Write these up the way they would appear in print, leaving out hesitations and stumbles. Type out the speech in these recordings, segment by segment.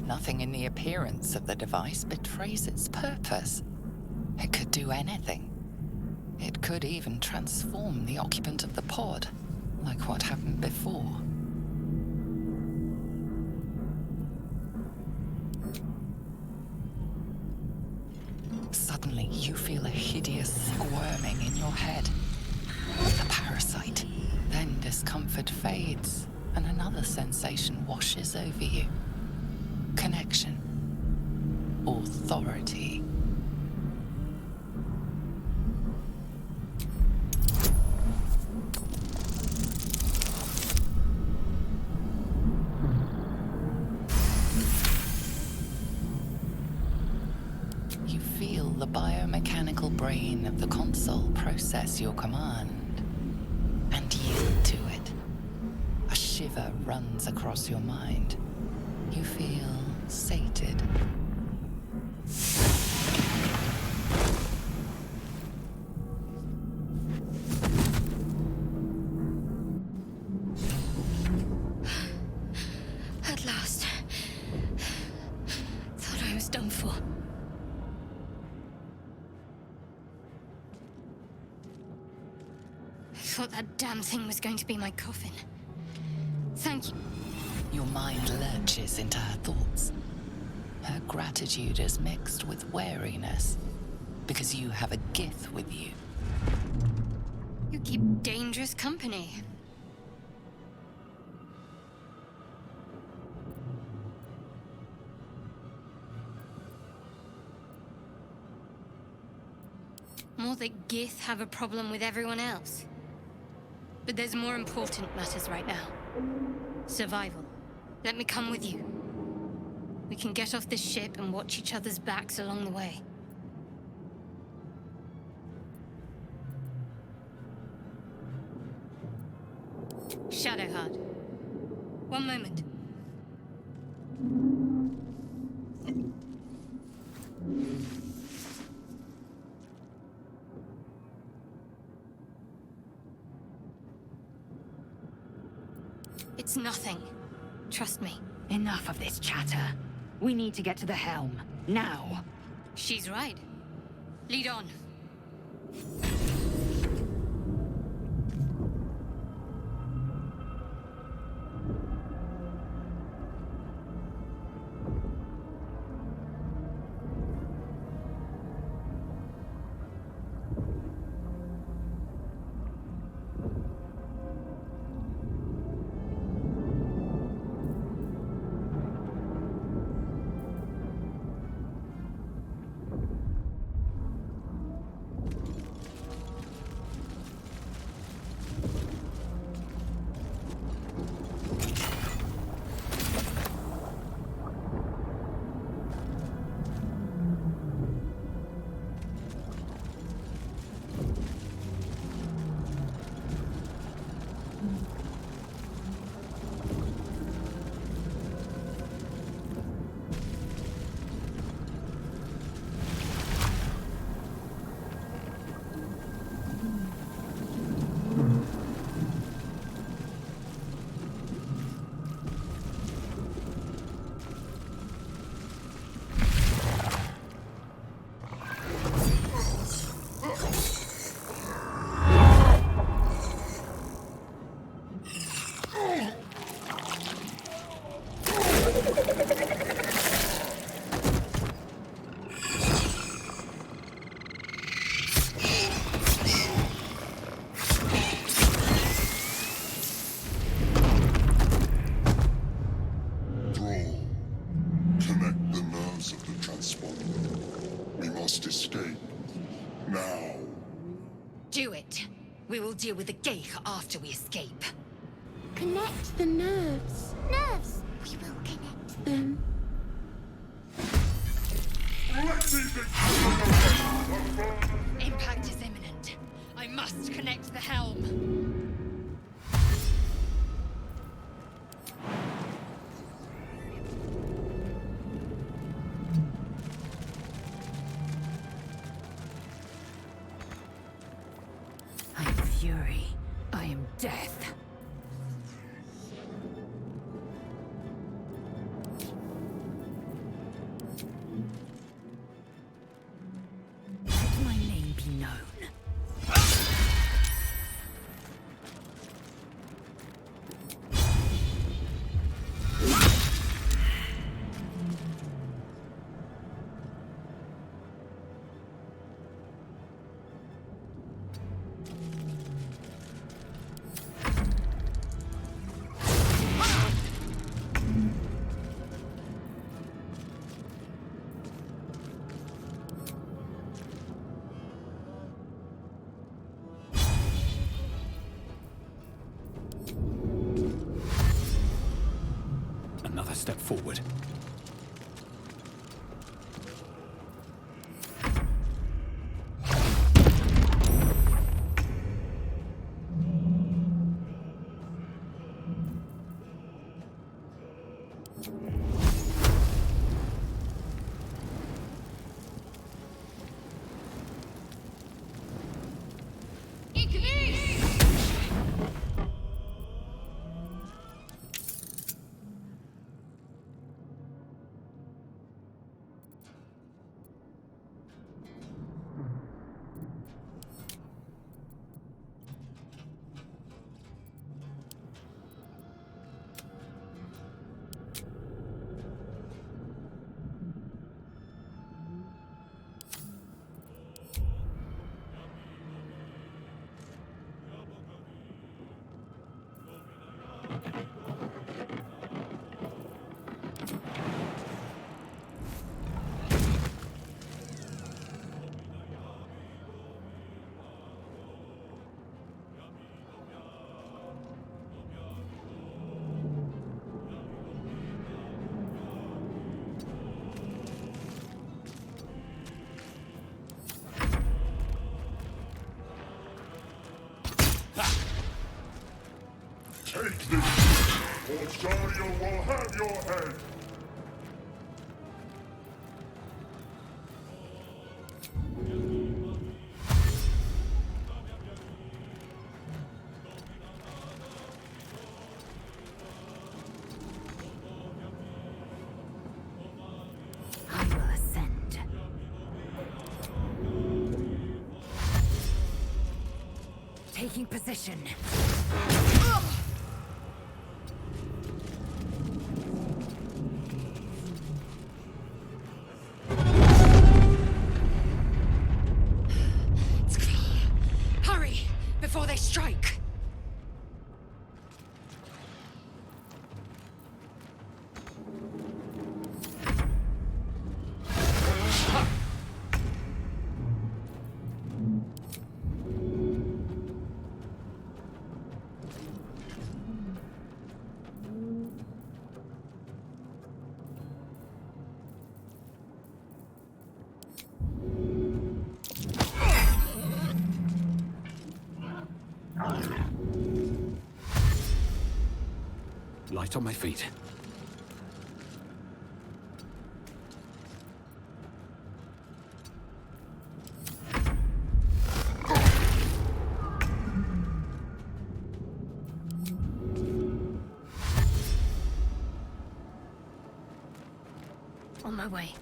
Nothing in the appearance of the device betrays its purpose. It could do anything. It could even transform the occupant of the pod, like what happened before. Suddenly, you feel a hideous squirming in your head. A parasite. Then discomfort fades, and another sensation washes over you. Connection. Authority. You feel the biomechanical brain of the console process your command and yield to it. A shiver runs across your mind. You feel sated. At last. Thought I was done for. I thought that damn thing was going to be my coffin. Thank you. Your mind lurches into her thoughts. Her gratitude is mixed with wariness, because you have a gift with you. You keep dangerous company. More that Gith have a problem with everyone else. But there's more important matters right now. Survival. Let me come with you. We can get off this ship and watch each other's backs along the way. Shadowheart. One moment. It's nothing. Trust me. Enough of this chatter. We need to get to the helm. Now. She's right. Lead on. Do it. We will deal with the Geich after we escape. Connect the nerves. Nerves! We will connect them. Impact is imminent. I must connect the helm. My fury. death. Let my name be known. Another step forward. Take this, or Shario will have your head! I will ascend. Taking position. It's clear. Hurry, before they strike. Light on my feet. On my way.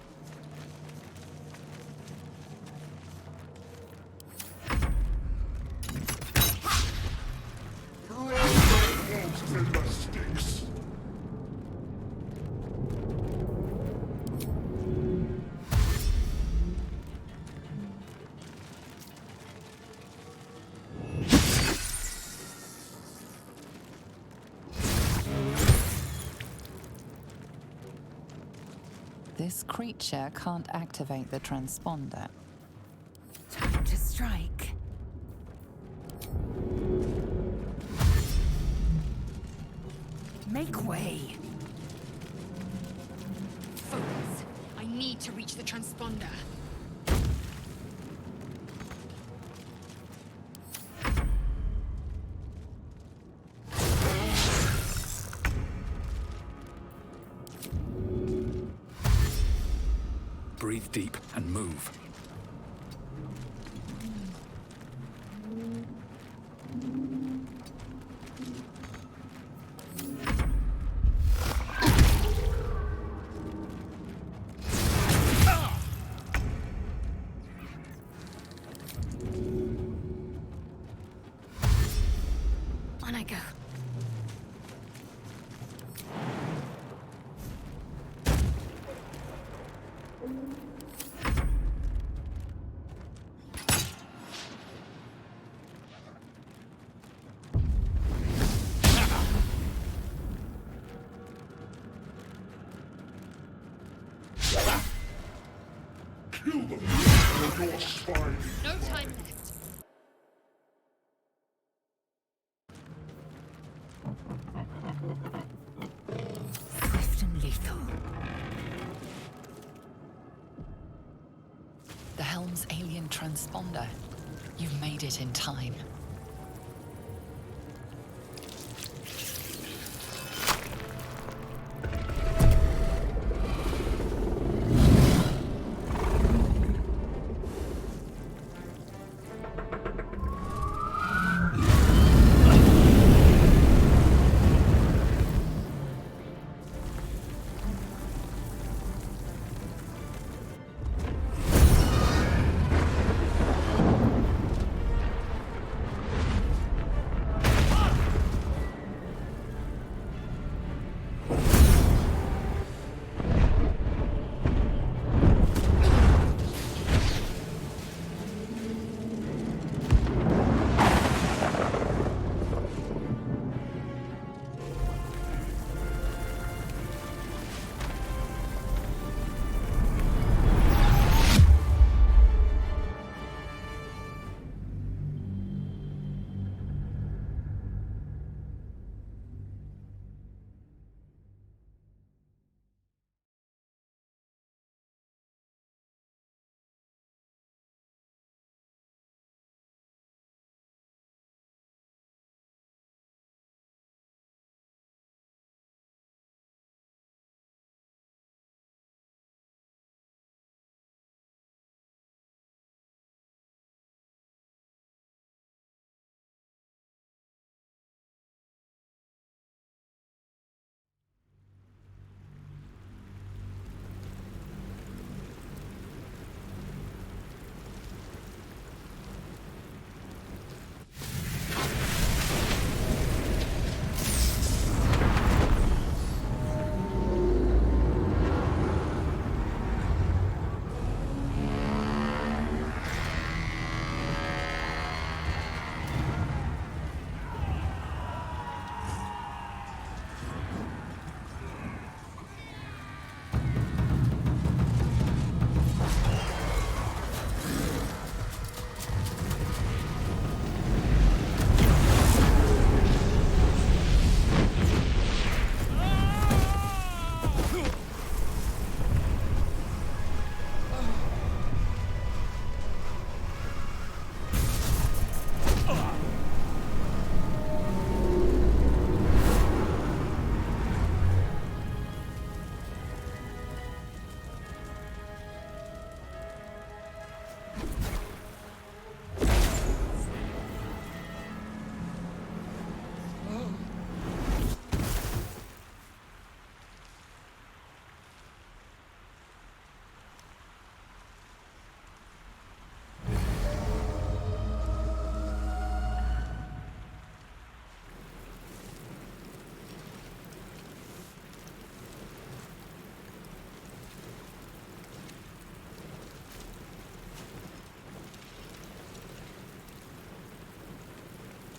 Sticks. This creature can't activate the transponder. Time to strike. Make way. Focus. I need to reach the transponder. Breathe deep and move. go. Kill them or your spine. No time left. Swift and lethal. The helm's alien transponder. You've made it in time.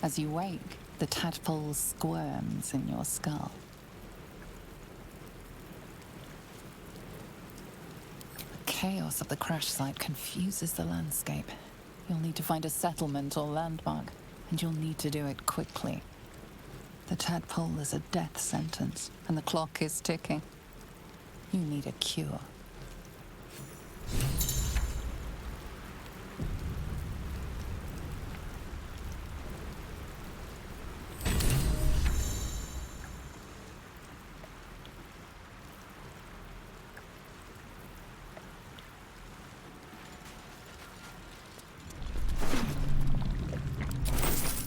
As you wake, the tadpole squirms in your skull. The chaos of the crash site confuses the landscape. You'll need to find a settlement or landmark, and you'll need to do it quickly. The tadpole is a death sentence, and the clock is ticking. You need a cure.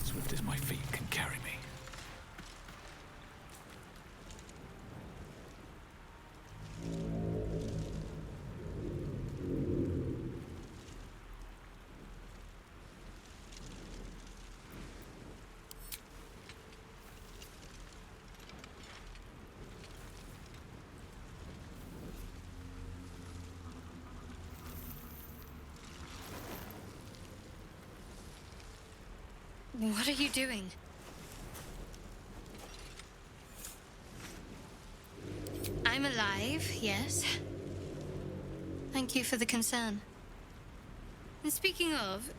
Swift as my feet can carry me. What are you doing? I'm alive, yes. Thank you for the concern. And speaking of,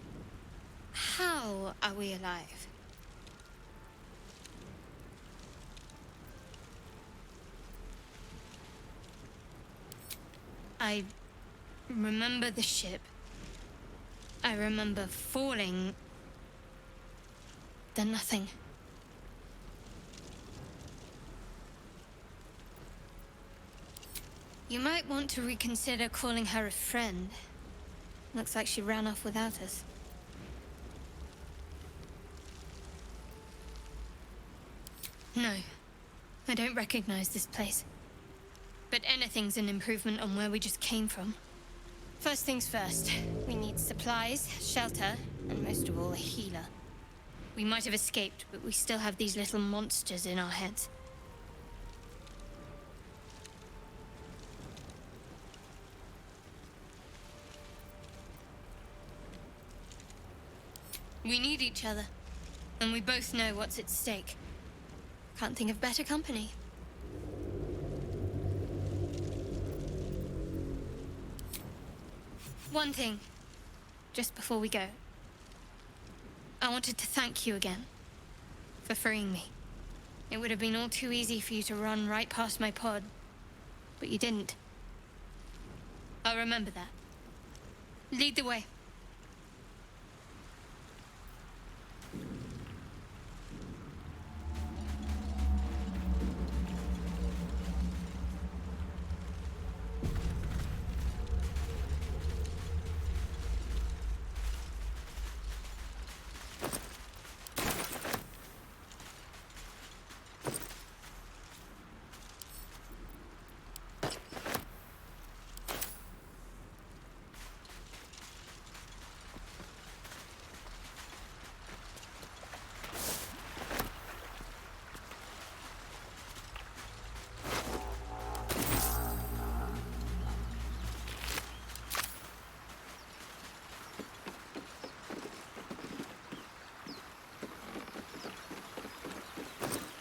how are we alive? I remember the ship. I remember falling. Then nothing. You might want to reconsider calling her a friend. Looks like she ran off without us. No, I don't recognize this place. But anything's an improvement on where we just came from. First things first, we need supplies, shelter, and most of all, a healer. We might have escaped, but we still have these little monsters in our heads. We need each other, and we both know what's at stake. Can't think of better company. One thing, just before we go. I wanted to thank you again for freeing me. It would have been all too easy for you to run right past my pod, but you didn't. I'll remember that. Lead the way.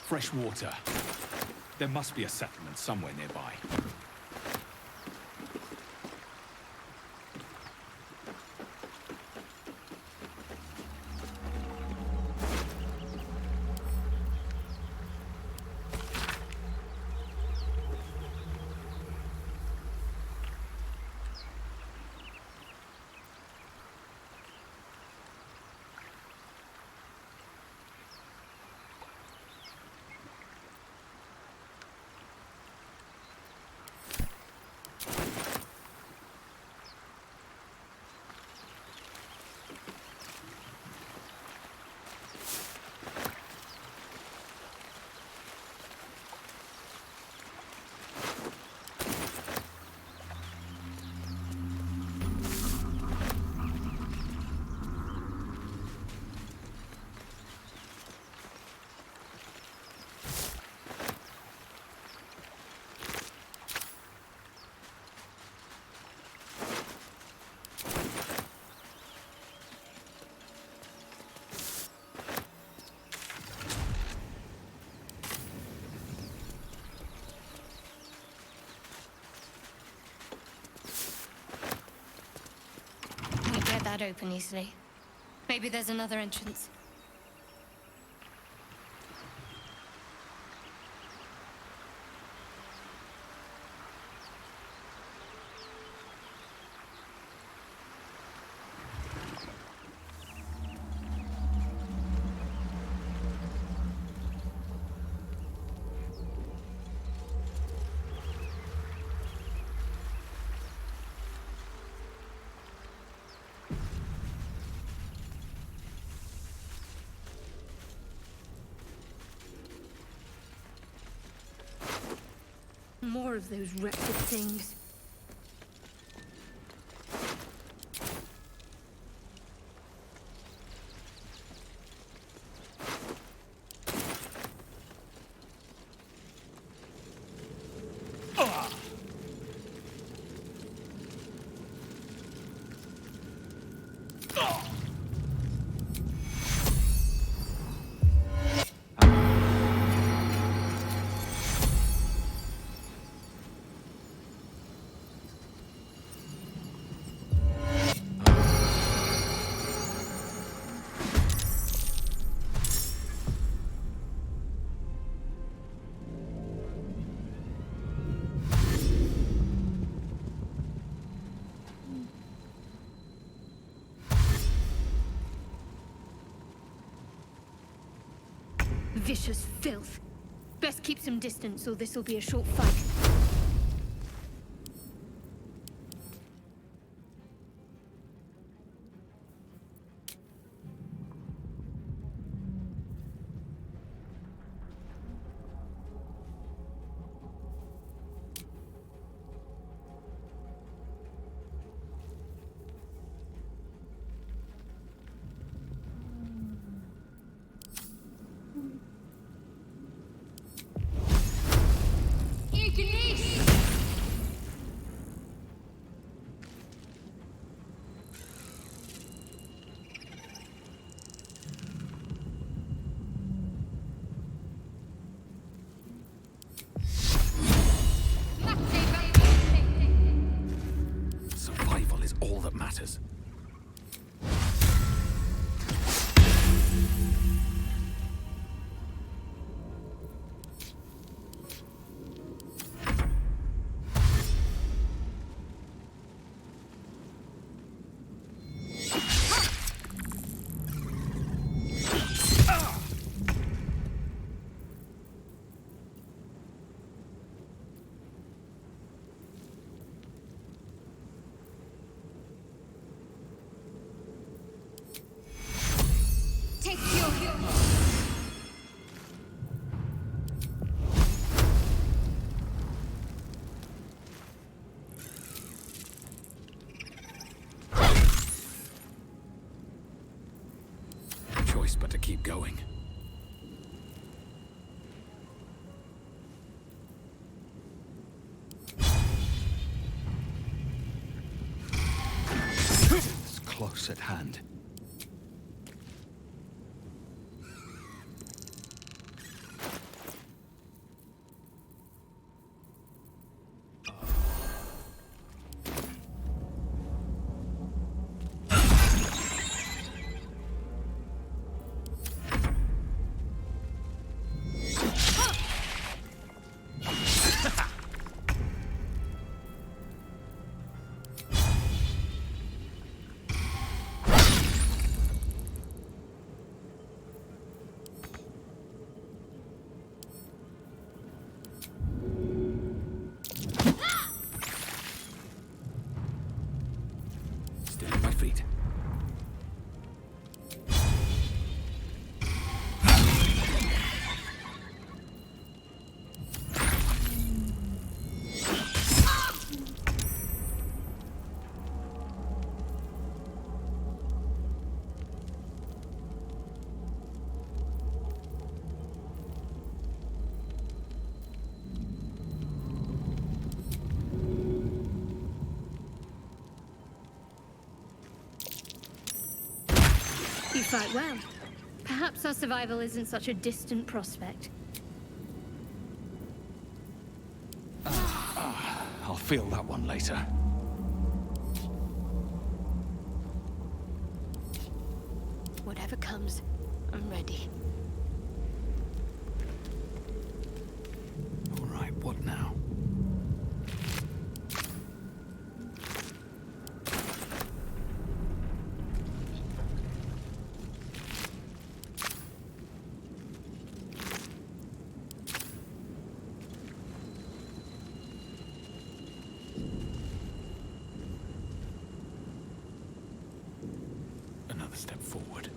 Fresh water. There must be a settlement somewhere nearby. That open easily. Maybe there's another entrance. More of those wretched things. vicious filth. Best keep some distance, or this'll be a short fight. Survival is all that matters. Choice but to keep going. It's close at hand. Still on my feet. You fight well. Perhaps our survival isn't such a distant prospect. I'll feel that one later. Whatever comes, I'm ready. All right, what now? Another step forward.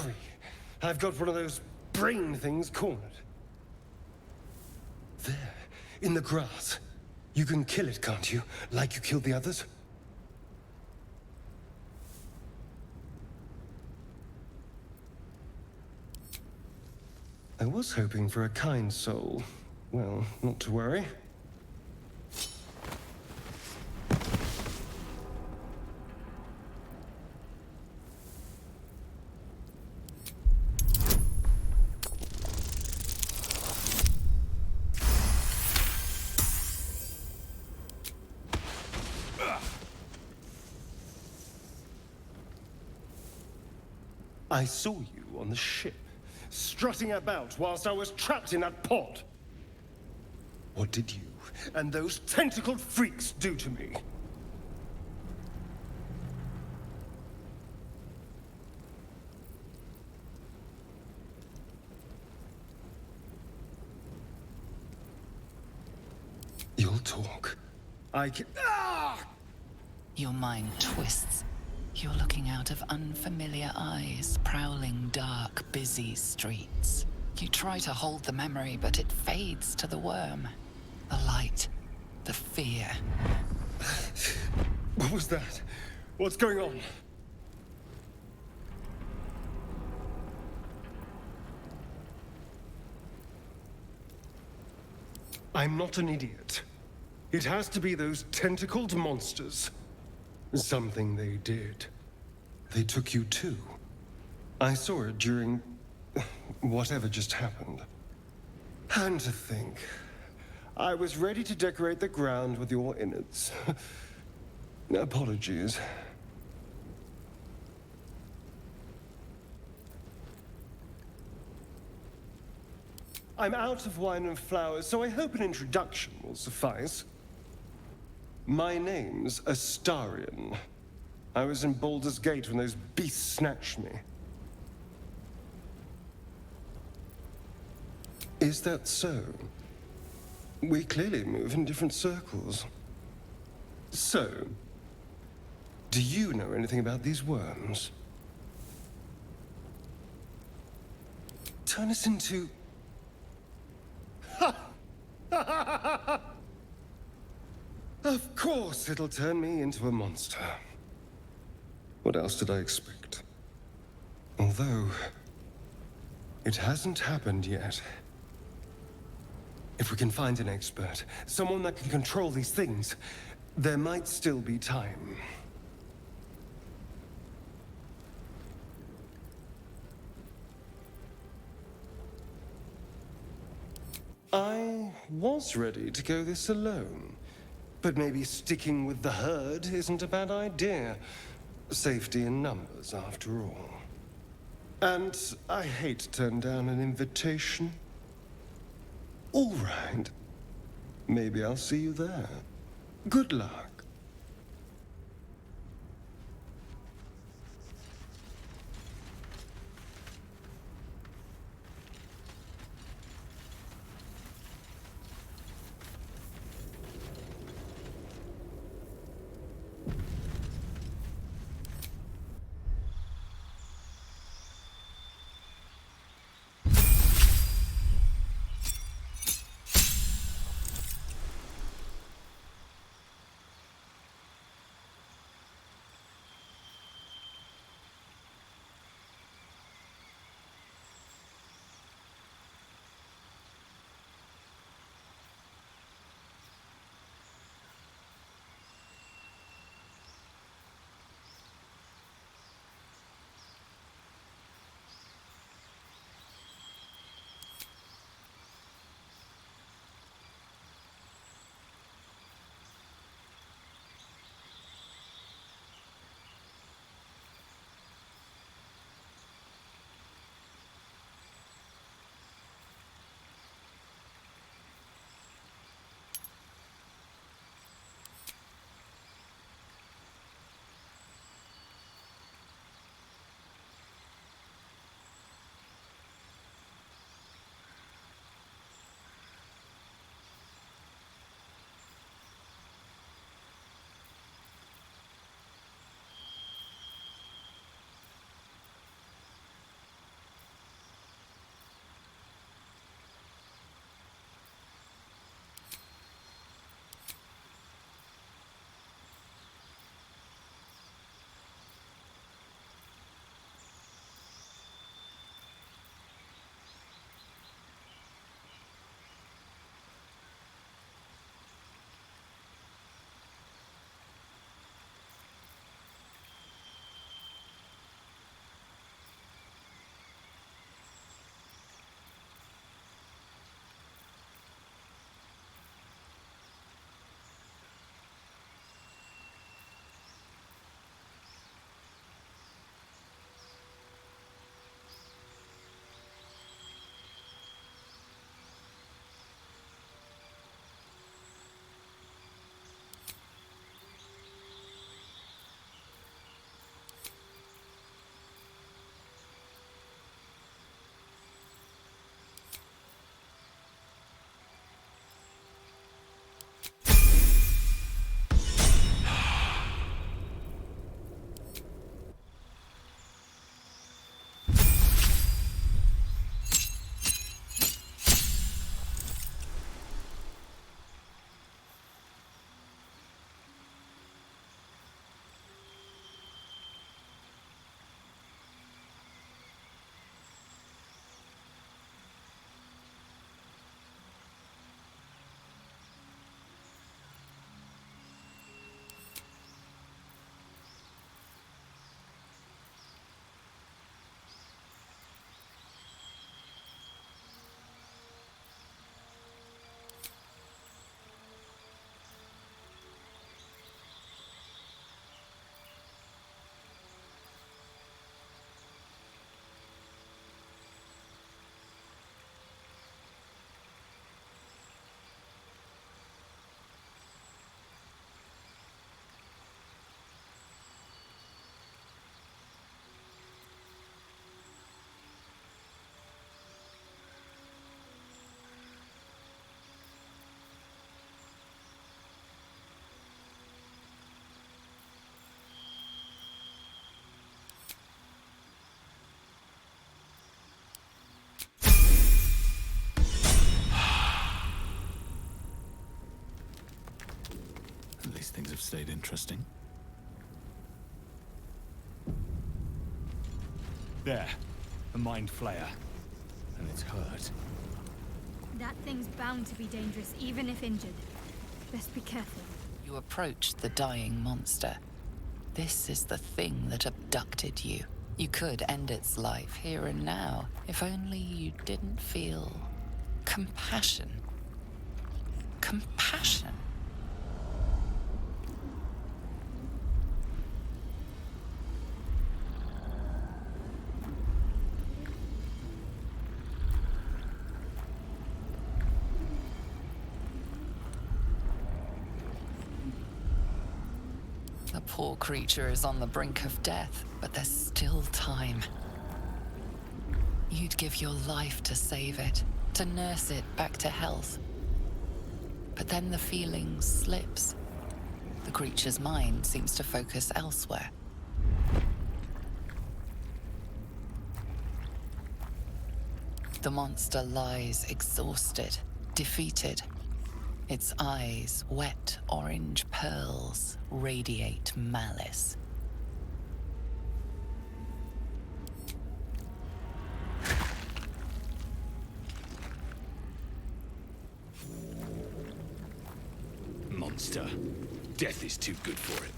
Hurry. I've got one of those brain things cornered. There, in the grass. You can kill it, can't you? Like you killed the others? I was hoping for a kind soul. Well, not to worry. I saw you on the ship, strutting about whilst I was trapped in that pod. What did you and those tentacled freaks do to me? You'll talk. I can... Ah! Your mind twists. You're looking out of unfamiliar eyes, prowling dark, busy streets. You try to hold the memory, but it fades to the worm. The light, the fear. What was that? What's going on? I'm not an idiot. It has to be those tentacled monsters. Something they did. They took you too. I saw it during... whatever just happened. And to think, I was ready to decorate the ground with your innards. Apologies. I'm out of wine and flowers, so I hope an introduction will suffice. My name's Astarion. I was in Baldur's Gate when those beasts snatched me. Is that so? We clearly move in different circles. So, do you know anything about these worms? Turn us into... Of course it'll turn me into a monster. What else did I expect? Although, it hasn't happened yet. If we can find an expert, someone that can control these things, there might still be time. I was ready to go this alone. But maybe sticking with the herd isn't a bad idea. Safety in numbers, after all. And I hate to turn down an invitation. All right. Maybe I'll see you there. Good luck. interesting. There. A mind flayer. And it's hurt. That thing's bound to be dangerous, even if injured. Best be careful. You approach the dying monster. This is the thing that abducted you. You could end its life here and now, if only you didn't feel compassion. Compassion. The poor creature is on the brink of death, but there's still time. You'd give your life to save it, to nurse it back to health. But then the feeling slips. The creature's mind seems to focus elsewhere. The monster lies exhausted, defeated. Its eyes, wet orange pearls, radiate malice. Monster. Death is too good for it.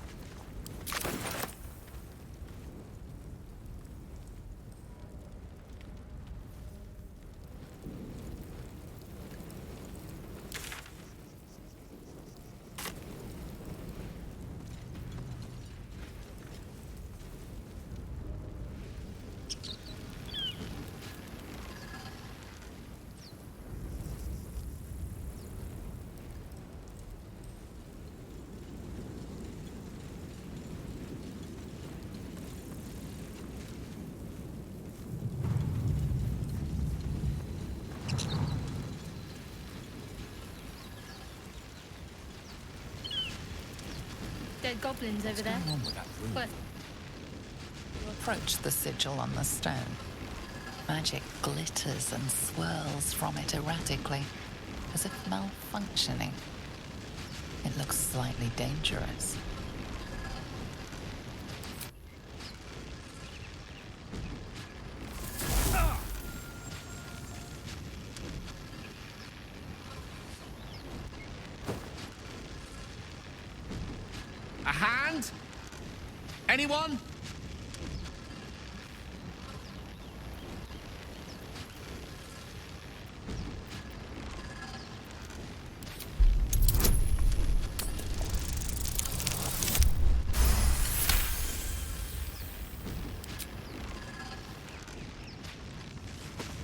Dead goblins over there. What's going on with that room? What? You approach the sigil on the stone. Magic glitters and swirls from it erratically, as if malfunctioning. It looks slightly dangerous. A hand? Anyone?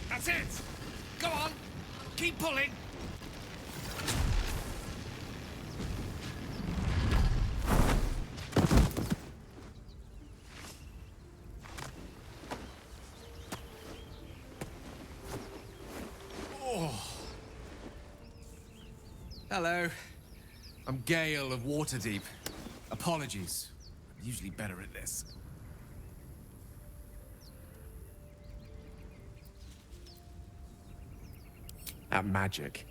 That's it! Go on! Keep pulling! Hello. I'm Gale of Waterdeep. Apologies. I'm usually better at this. At magic.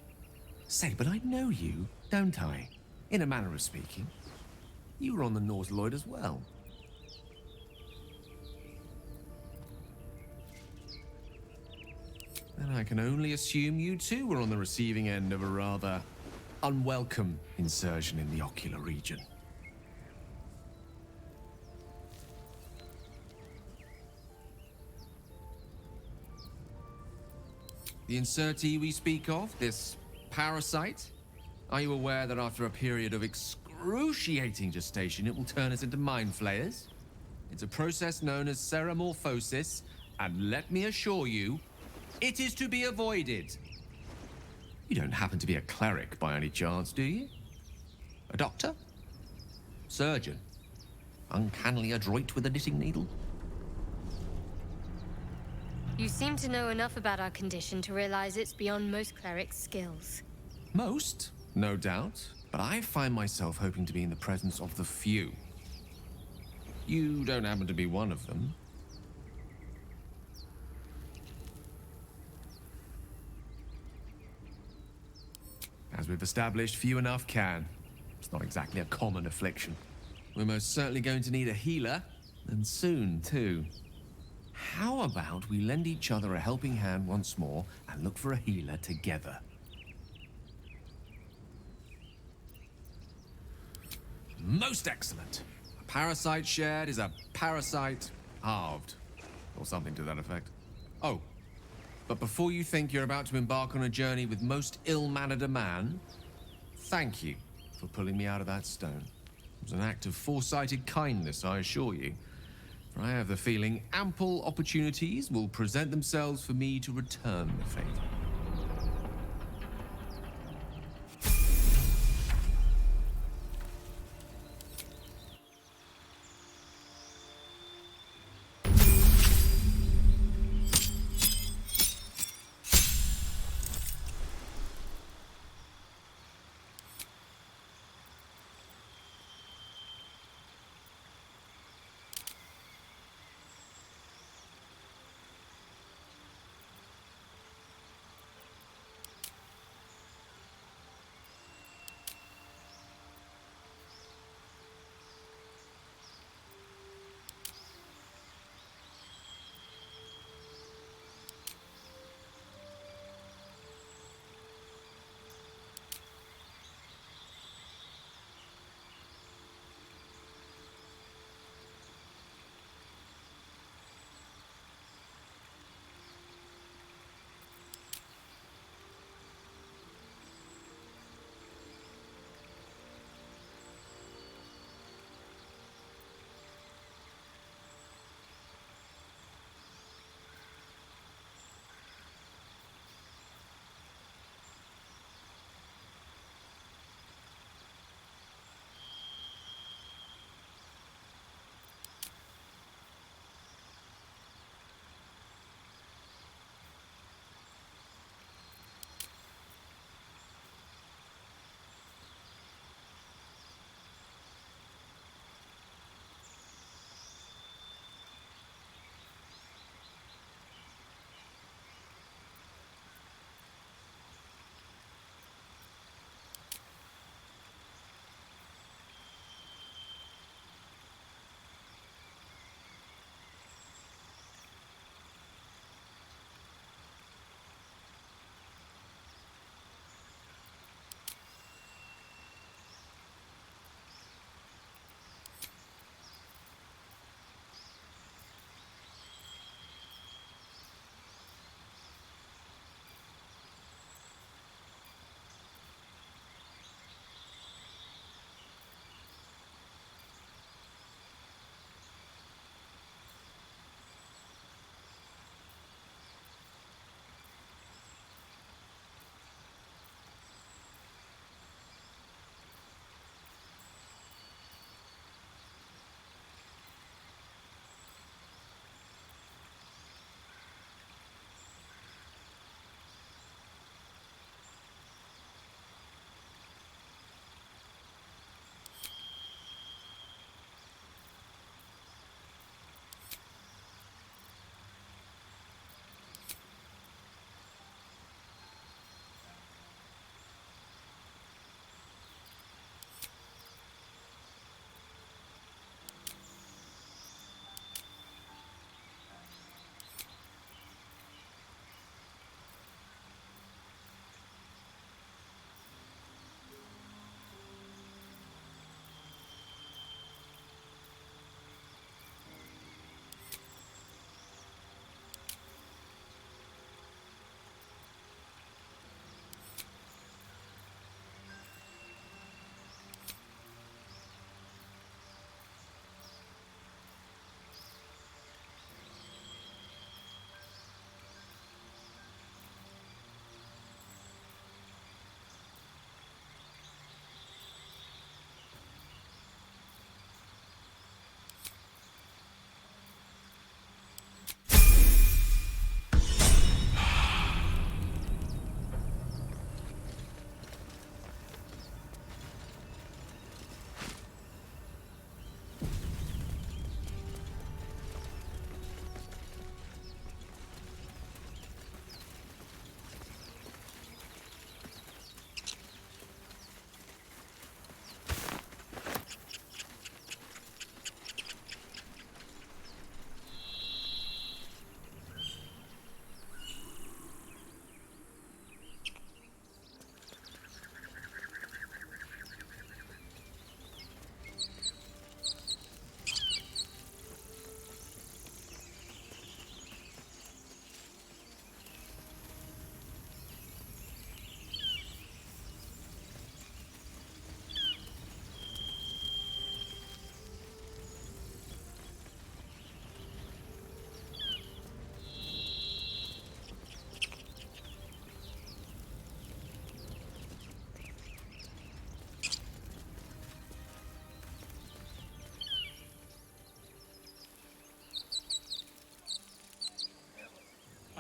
Say, but I know you, don't I? In a manner of speaking. You were on the Nautiloid as well. Then I can only assume you too were on the receiving end of a rather unwelcome insertion in the ocular region. The insertee we speak of, this parasite, are you aware that after a period of excruciating gestation, it will turn us into mind flayers? It's a process known as ceramorphosis, and let me assure you, it is to be avoided. You don't happen to be a cleric by any chance, do you? A doctor? Surgeon? Uncannily adroit with a knitting needle? You seem to know enough about our condition to realize it's beyond most clerics' skills. Most, no doubt, but I find myself hoping to be in the presence of the few. You don't happen to be one of them. As we've established, few enough can. It's not exactly a common affliction. We're most certainly going to need a healer, and soon, too. How about we lend each other a helping hand once more and look for a healer together? Most excellent. A parasite shared is a parasite halved, or something to that effect. Oh, but before you think you're about to embark on a journey with most ill-mannered a man, thank you for pulling me out of that stone. It was an act of foresighted kindness, I assure you. For I have the feeling ample opportunities will present themselves for me to return the favor.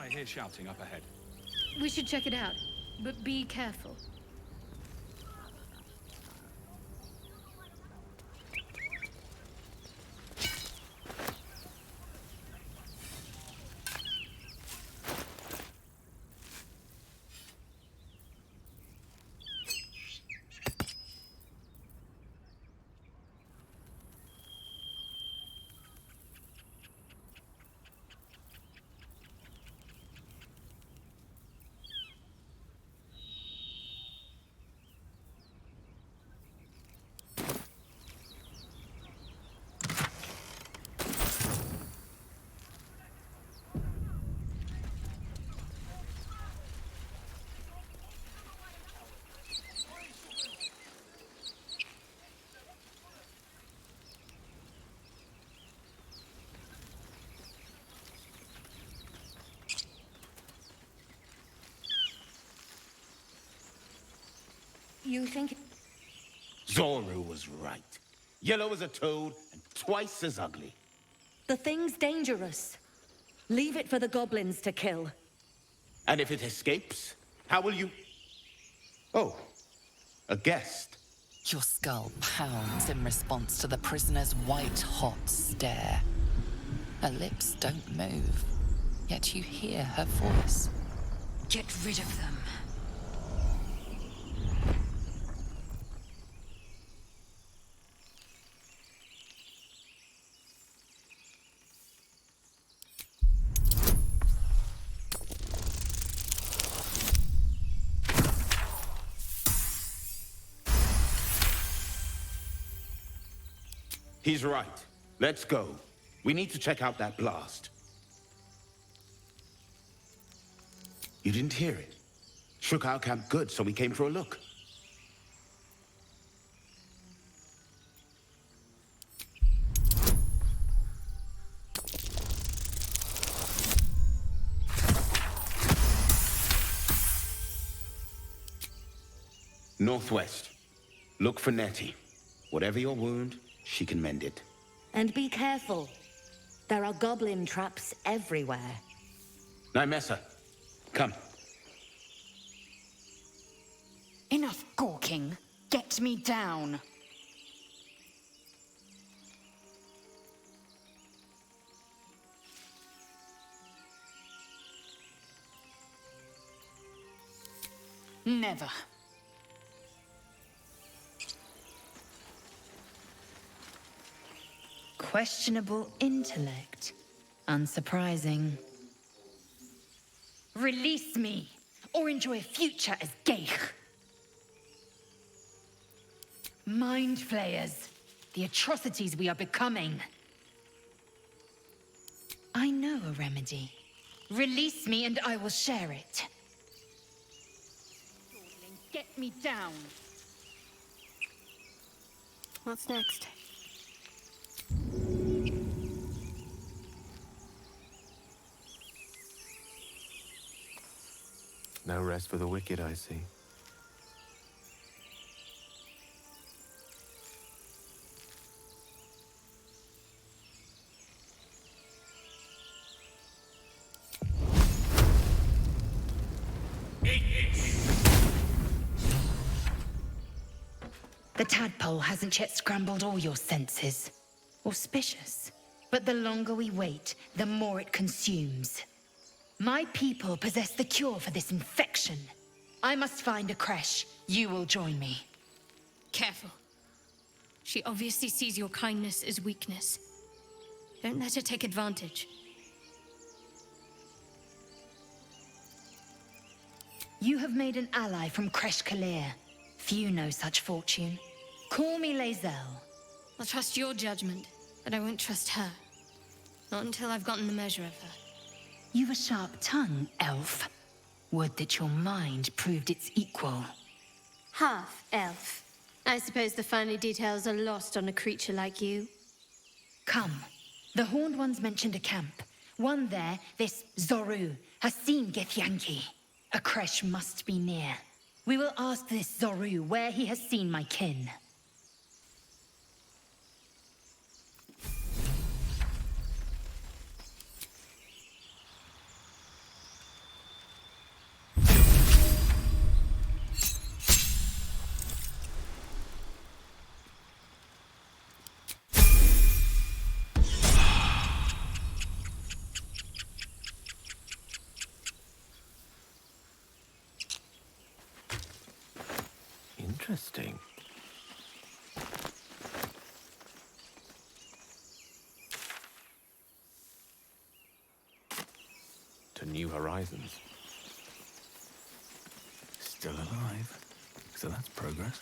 I hear shouting up ahead. We should check it out, but be careful. You think... Zoru was right. Yellow as a toad and twice as ugly. The thing's dangerous. Leave it for the goblins to kill. And if it escapes, how will you... Oh, a guest. Your skull pounds in response to the prisoner's white-hot stare. Her lips don't move, yet you hear her voice. Get rid of them. He's right. Let's go. We need to check out that blast. You didn't hear it? Shook our camp good, so we came for a look. Northwest. Look for Nettie. Whatever your wound, she can mend it. And be careful. There are goblin traps everywhere. Nymessa, come. Enough gawking. Get me down. Never. Questionable intellect. Unsurprising. Release me, or enjoy a future as Geich. Mind flayers. The atrocities we are becoming. I know a remedy. Release me and I will share it. Get me down. What's next? No rest for the wicked, I see. The tadpole hasn't yet scrambled all your senses. Auspicious. But the longer we wait, the more it consumes. My people possess the cure for this infection. I must find a creche. You will join me. Careful. She obviously sees your kindness as weakness. Don't let her take advantage. You have made an ally from Creche Kalir. Few know such fortune. Call me Lae'zel. I'll trust your judgment, but I won't trust her. Not until I've gotten the measure of her. You've a sharp tongue, elf. Would that your mind proved its equal. Half elf. I suppose the finer details are lost on a creature like you. Come. The Horned Ones mentioned a camp. One there, this Zoru, has seen Githyanki. A creche must be near. We will ask this Zoru where he has seen my kin. Interesting. To new horizons. Still alive. So that's progress.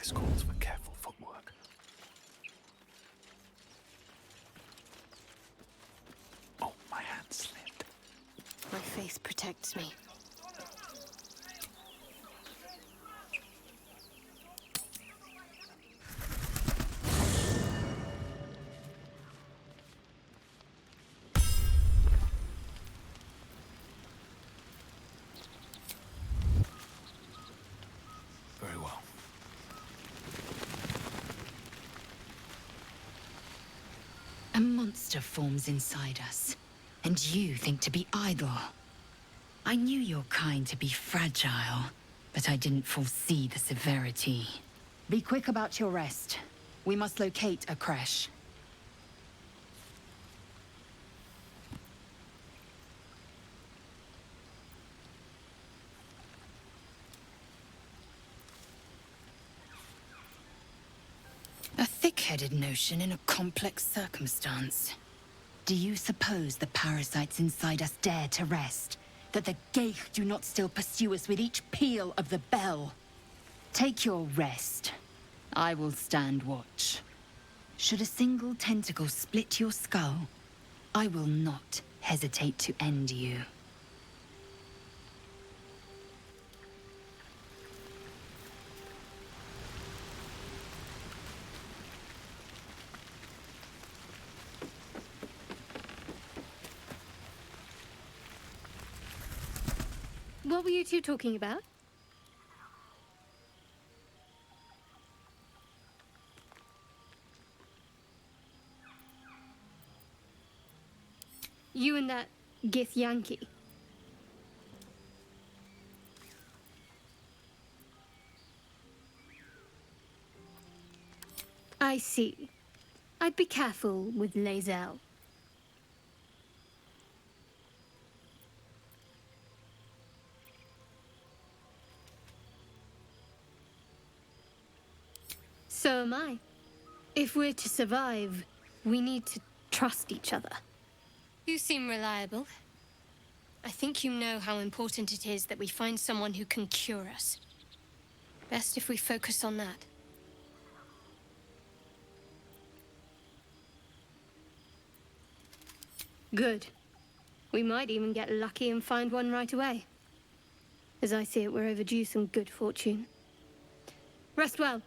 This calls for careful footwork. Oh, my hand slipped. My faith protects me. Very well. A monster forms inside us, and you think to be idle. I knew your kind to be fragile, but I didn't foresee the severity. Be quick about your rest. We must locate a crash. A thick-headed notion in a complex circumstance. Do you suppose the parasites inside us dare to rest? That the Geich do not still pursue us with each peal of the bell? Take your rest. I will stand watch. Should a single tentacle split your skull, I will not hesitate to end you. What were you two talking about? You and that Gith Yankee. I see. I'd be careful with Lae'zel. So am I. If we're to survive, we need to trust each other. You seem reliable. I think you know how important it is that we find someone who can cure us. Best if we focus on that. Good. We might even get lucky and find one right away. As I see it, we're overdue some good fortune. Rest well.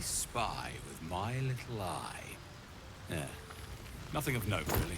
Spy with my little eye. Yeah, nothing of note, really.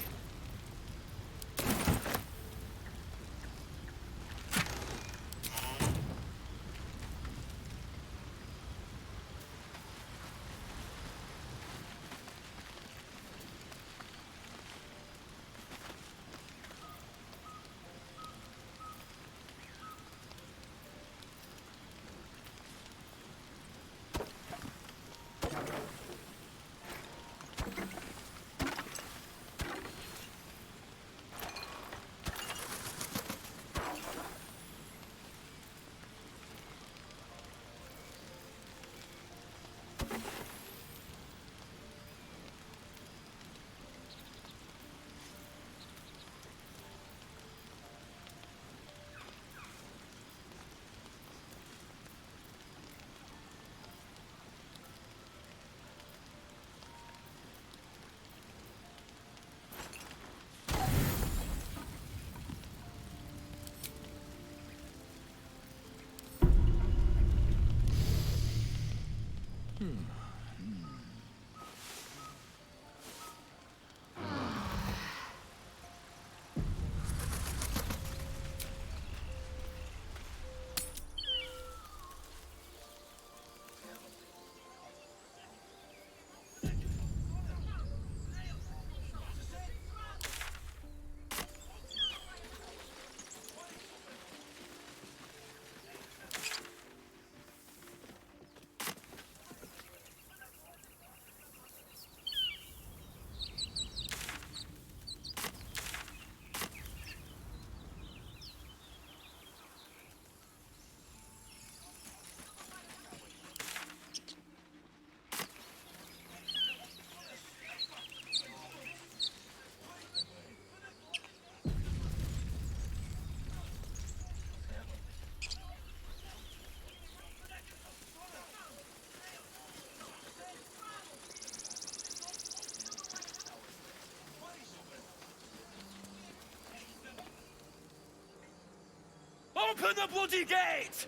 Open the bloody gate!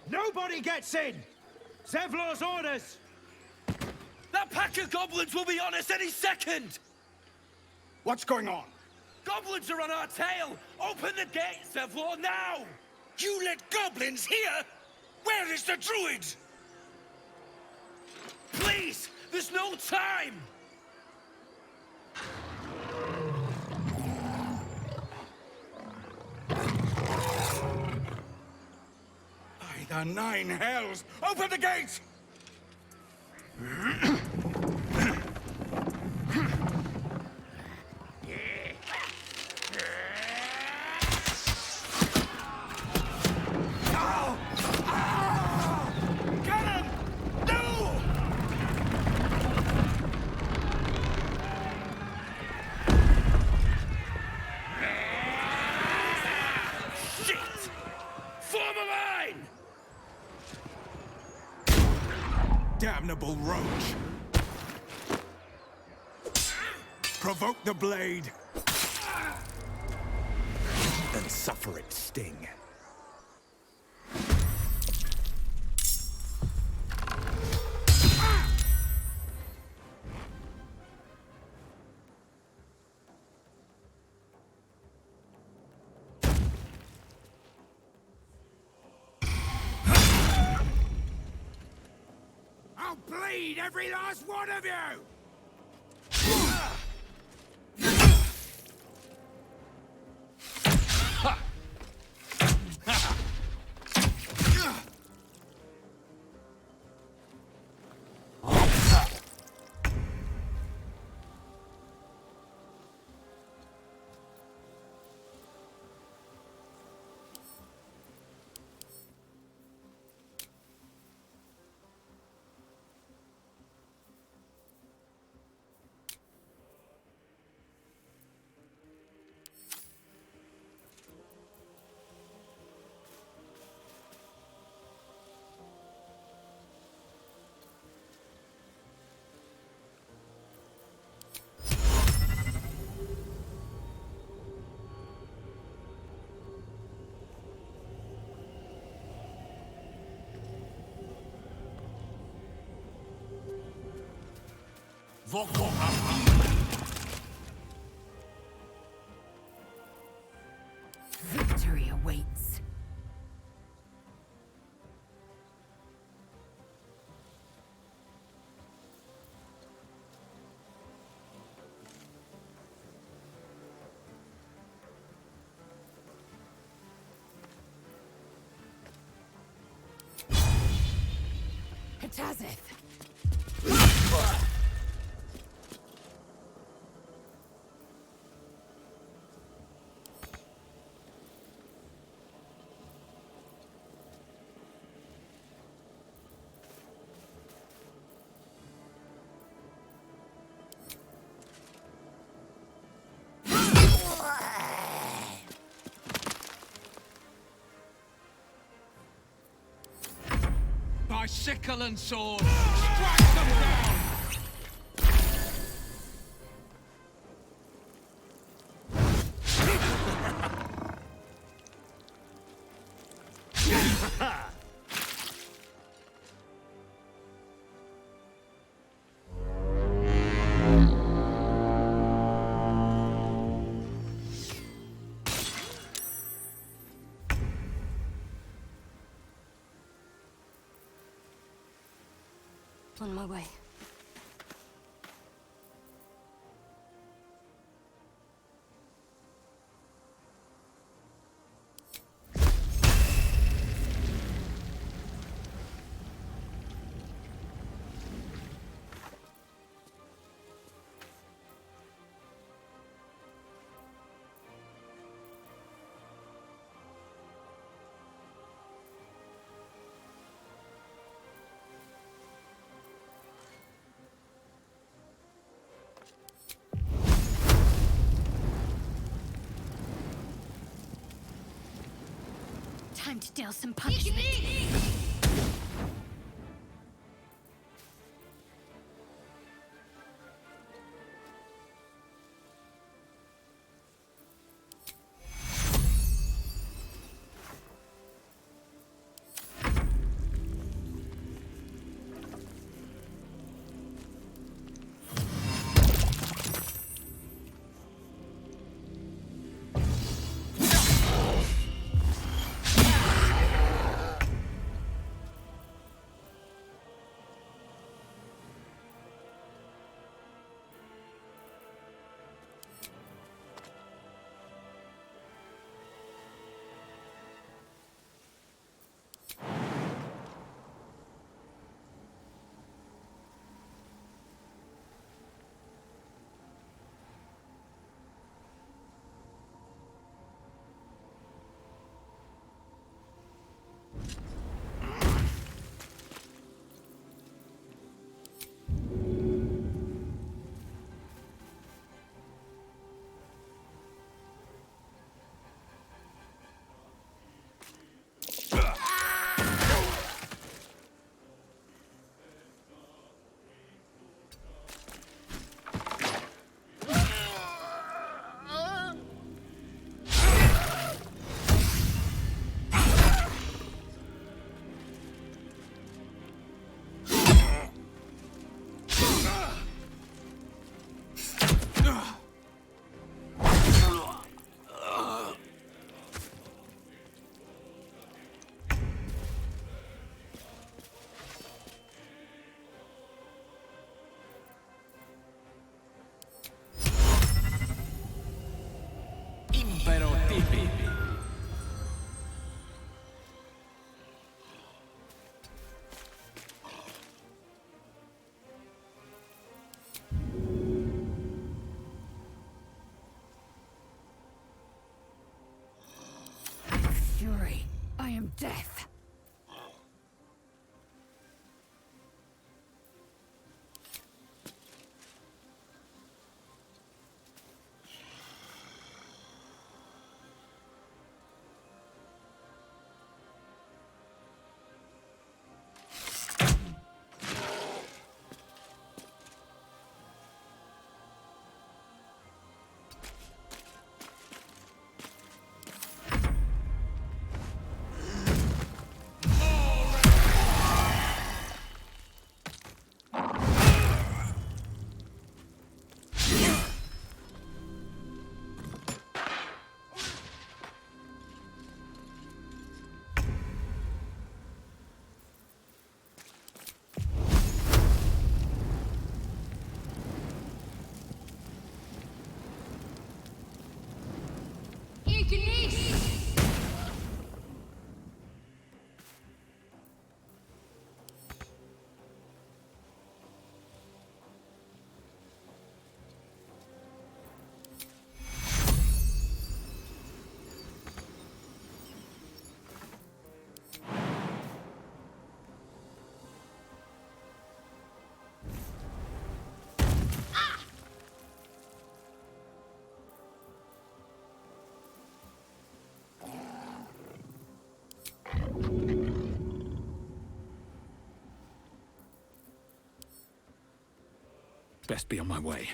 Nobody gets in! Zevlor's orders! That pack of goblins will be on us any second! What's going on? Goblins are on our tail! Open the gate, Zevlor, now! You let goblins here? Where is the druid? Please! There's no time! By the 9 hells! Open the gate! Damnable roach! Provoke the blade! And suffer its sting. I'll bleed every last one of you! Victory awaits. Hatazeth! By sickle and sword, strike them down! On my way. Time to deal some punishment. death. Best be on my way.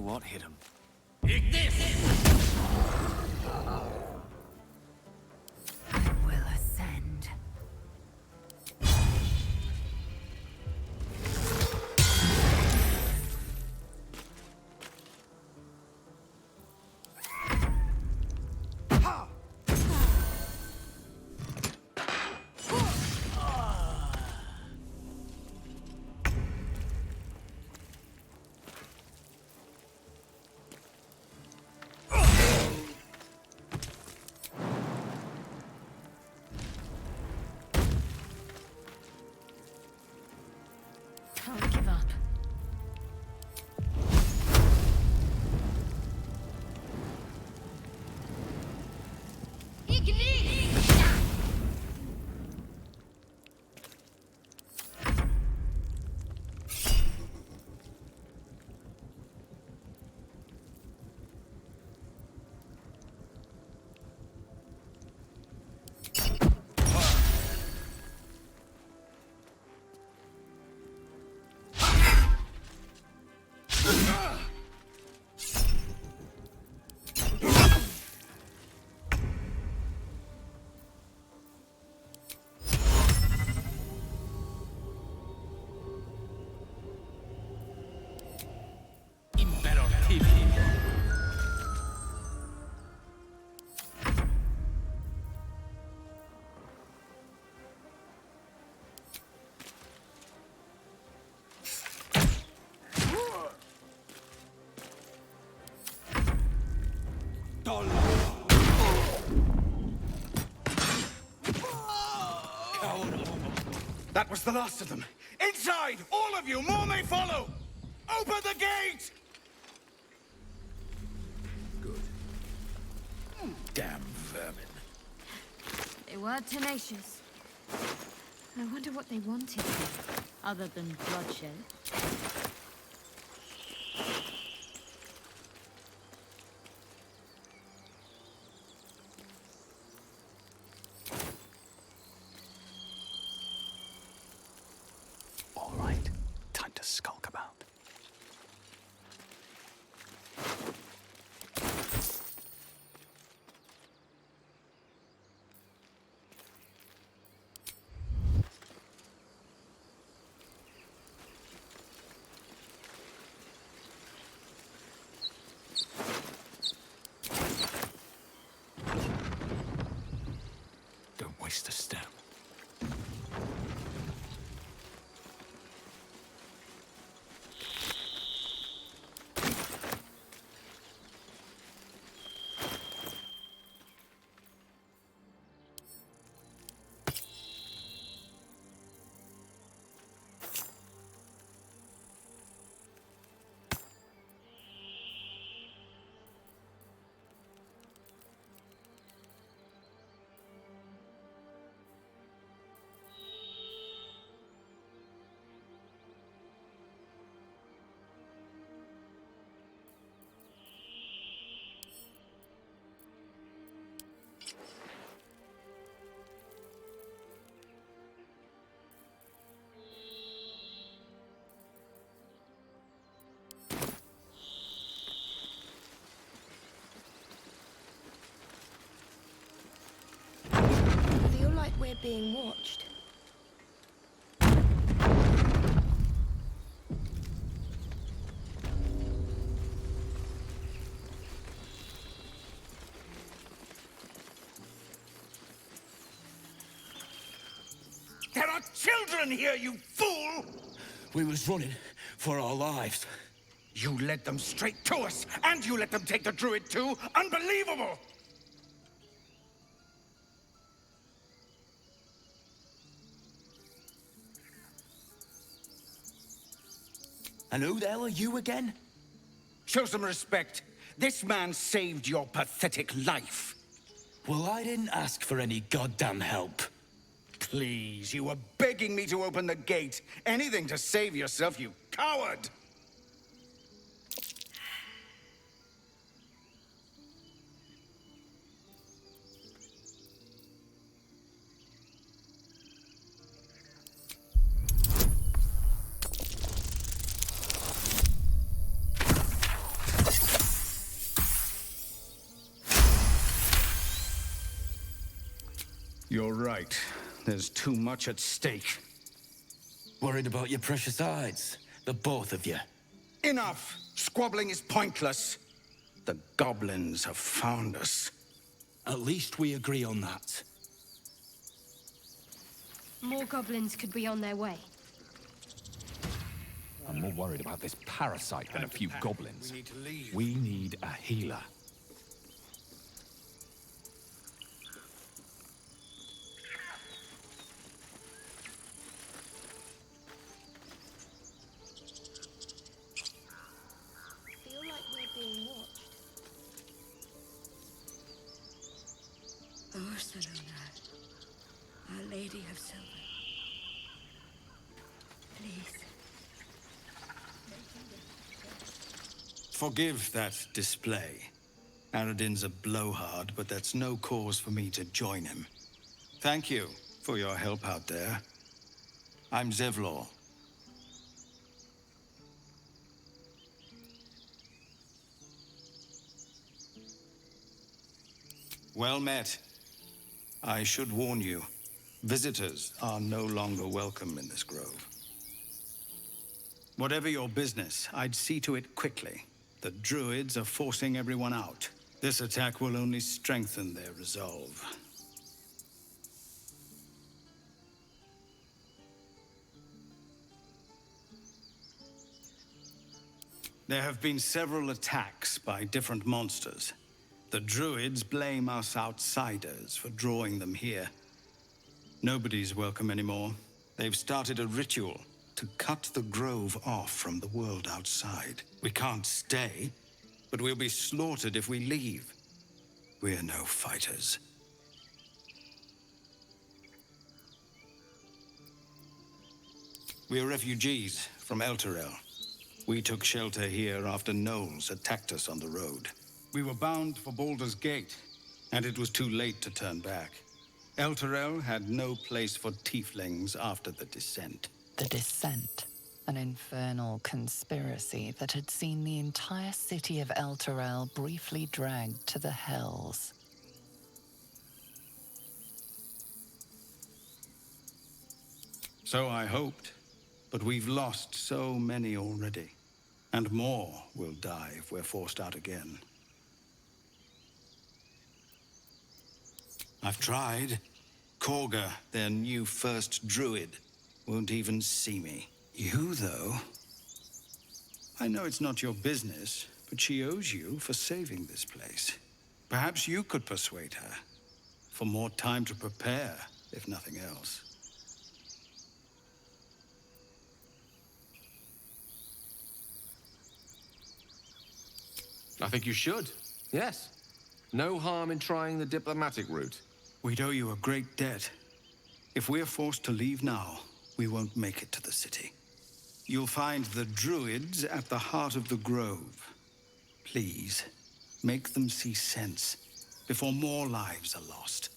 What hit him? I will ascend. Can't give up. That was the last of them. Inside! All of you! More may follow! Open the gate! Good. Damn vermin. They were tenacious. I wonder what they wanted, other than bloodshed. All right, time to skulk about. we're being watched? There are children here, you fool! We was running for our lives. You led them straight to us, and you let them take the druid too? Unbelievable! And who the hell are you again? Show some respect. This man saved your pathetic life. Well, I didn't ask for any goddamn help. Please, you were begging me to open the gate. Anything to save yourself, you coward! You're right. There's too much at stake. Worried about your precious hides, the both of you. Enough! Squabbling is pointless. The goblins have found us. At least we agree on that. More goblins could be on their way. I'm more worried about this parasite than a few goblins. We need a healer. Our Lady of Silver. Please. Forgive that display. Aradin's a blowhard, but that's no cause for me to join him. Thank you for your help out there. I'm Zevlor. Well met. I should warn you, visitors are no longer welcome in this grove. Whatever your business, I'd see to it quickly. The druids are forcing everyone out. This attack will only strengthen their resolve. There have been several attacks by different monsters. The druids blame us outsiders for drawing them here. Nobody's welcome anymore. They've started a ritual to cut the grove off from the world outside. We can't stay, but we'll be slaughtered if we leave. We're no fighters. We're refugees from Elturel. We took shelter here after gnolls attacked us on the road. We were bound for Baldur's Gate, and it was too late to turn back. Elturel had no place for tieflings after the Descent. The Descent, an infernal conspiracy that had seen the entire city of Elturel briefly dragged to the Hells. So I hoped, but we've lost so many already. And more will die if we're forced out again. I've tried. Korga, their new first druid, won't even see me. You, though? I know it's not your business, but she owes you for saving this place. Perhaps you could persuade her. For more time to prepare, if nothing else. I think you should, yes. No harm in trying the diplomatic route. We'd owe you a great debt. If we're forced to leave now, we won't make it to the city. You'll find the druids at the heart of the grove. Please, make them see sense before more lives are lost.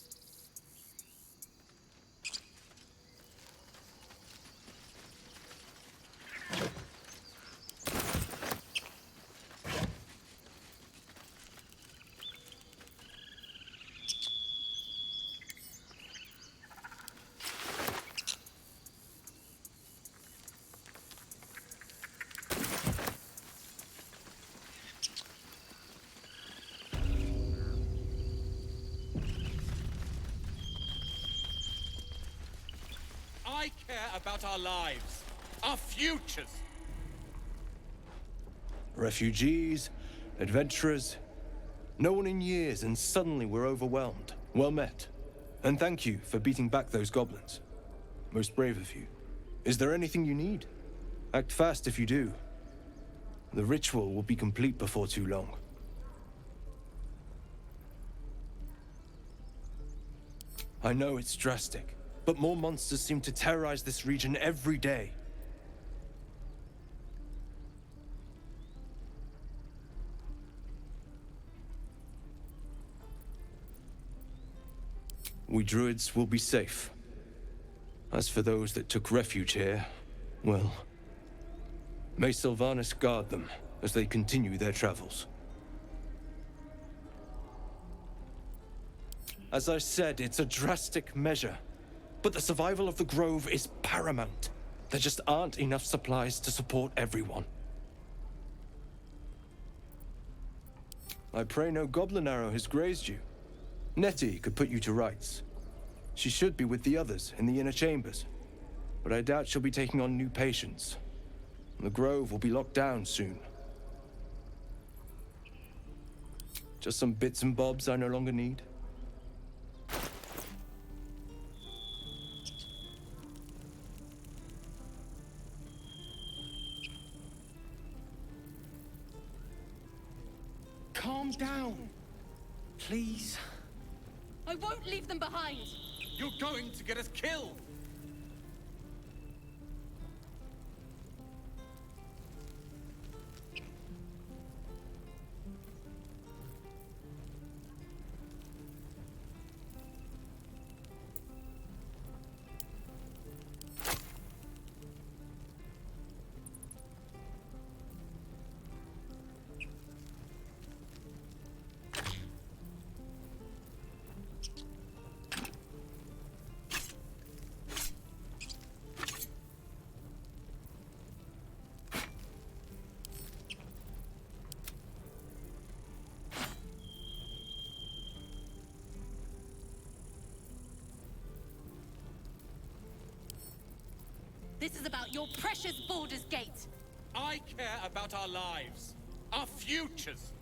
care about our lives, our futures. Refugees, adventurers, no one in years, and suddenly we're overwhelmed. Well met. And thank you for beating back those goblins. Most brave of you. Is there anything you need? Act fast if you do. The ritual will be complete before too long. I know it's drastic, but more monsters seem to terrorize this region every day. We druids will be safe. As for those that took refuge here, well, may Sylvanas guard them as they continue their travels. As I said, it's a drastic measure, but the survival of the Grove is paramount. There just aren't enough supplies to support everyone. I pray no goblin arrow has grazed you. Nettie could put you to rights. She should be with the others in the inner chambers, but I doubt she'll be taking on new patients. The Grove will be locked down soon. Just some bits and bobs I no longer need. Calm down, please. I won't leave them behind! You're going to get us killed! This is about your precious Baldur's Gate! I care about our lives, our futures!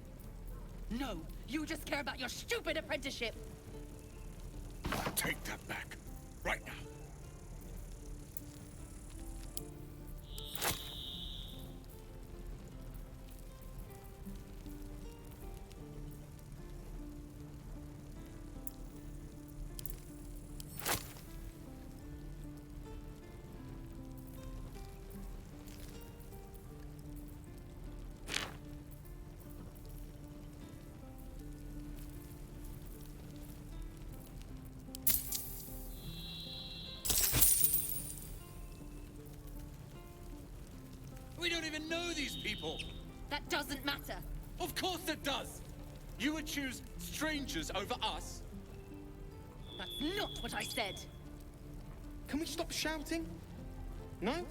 No, you just care about your stupid apprenticeship! Take that back, right now. We don't even know these people! That doesn't matter! Of course it does! You would choose strangers over us? That's not what I said! Can we stop shouting? No?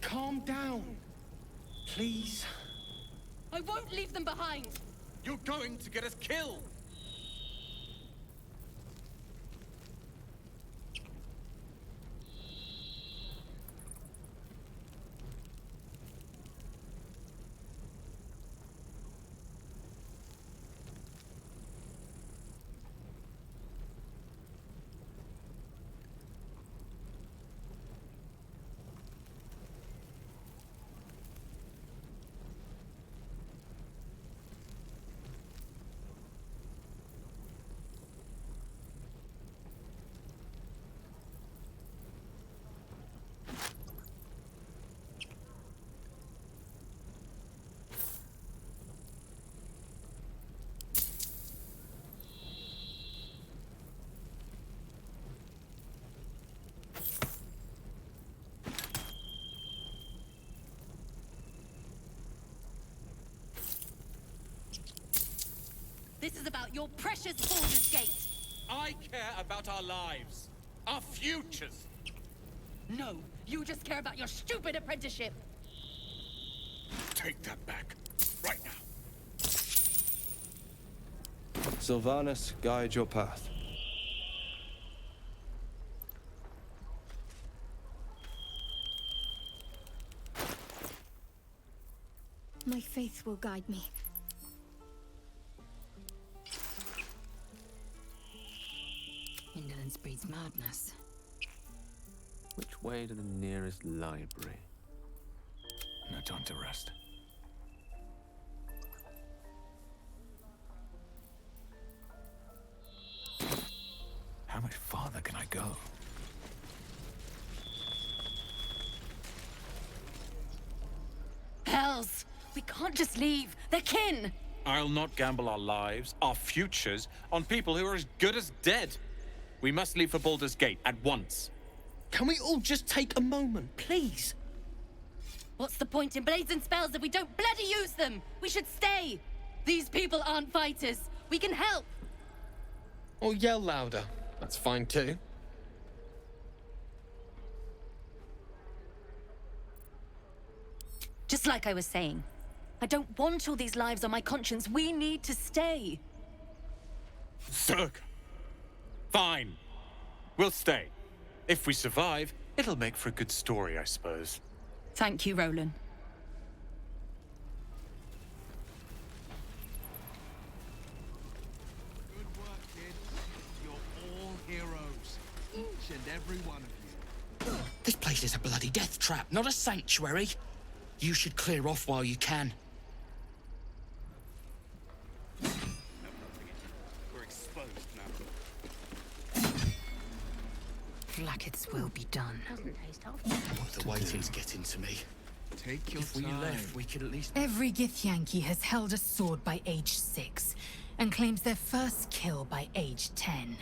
Calm down, please. I won't leave them behind! You're going to get us killed! This is about your precious Baldur's Gate. I care about our lives. Our futures. No, you just care about your stupid apprenticeship. Take that back. Right now. Sylvanas, guide your path. My faith will guide me. Indolence breeds madness. Which way to the nearest library? No time to rest. How much farther can I go? Hells! We can't just leave. They're kin! I'll not gamble our lives, our futures, on people who are as good as dead. We must leave for Baldur's Gate at once. Can we all just take a moment, please? What's the point in blades and spells if we don't bloody use them? We should stay! These people aren't fighters. We can help! Or yell louder. That's fine too. Just like I was saying, I don't want all these lives on my conscience. We need to stay. Zerg. Fine. We'll stay. If we survive, it'll make for a good story, I suppose. Thank you, Roland. Good work, kids. You're all heroes. Each and every one of you. This place is a bloody death trap, not a sanctuary. You should clear off while you can. We're exposed now. Blacket's will be done. The waiting's getting to me. Take your If we time. left, we could at least... Every Githyanki has held a sword by age 6, and claims their first kill by age 10.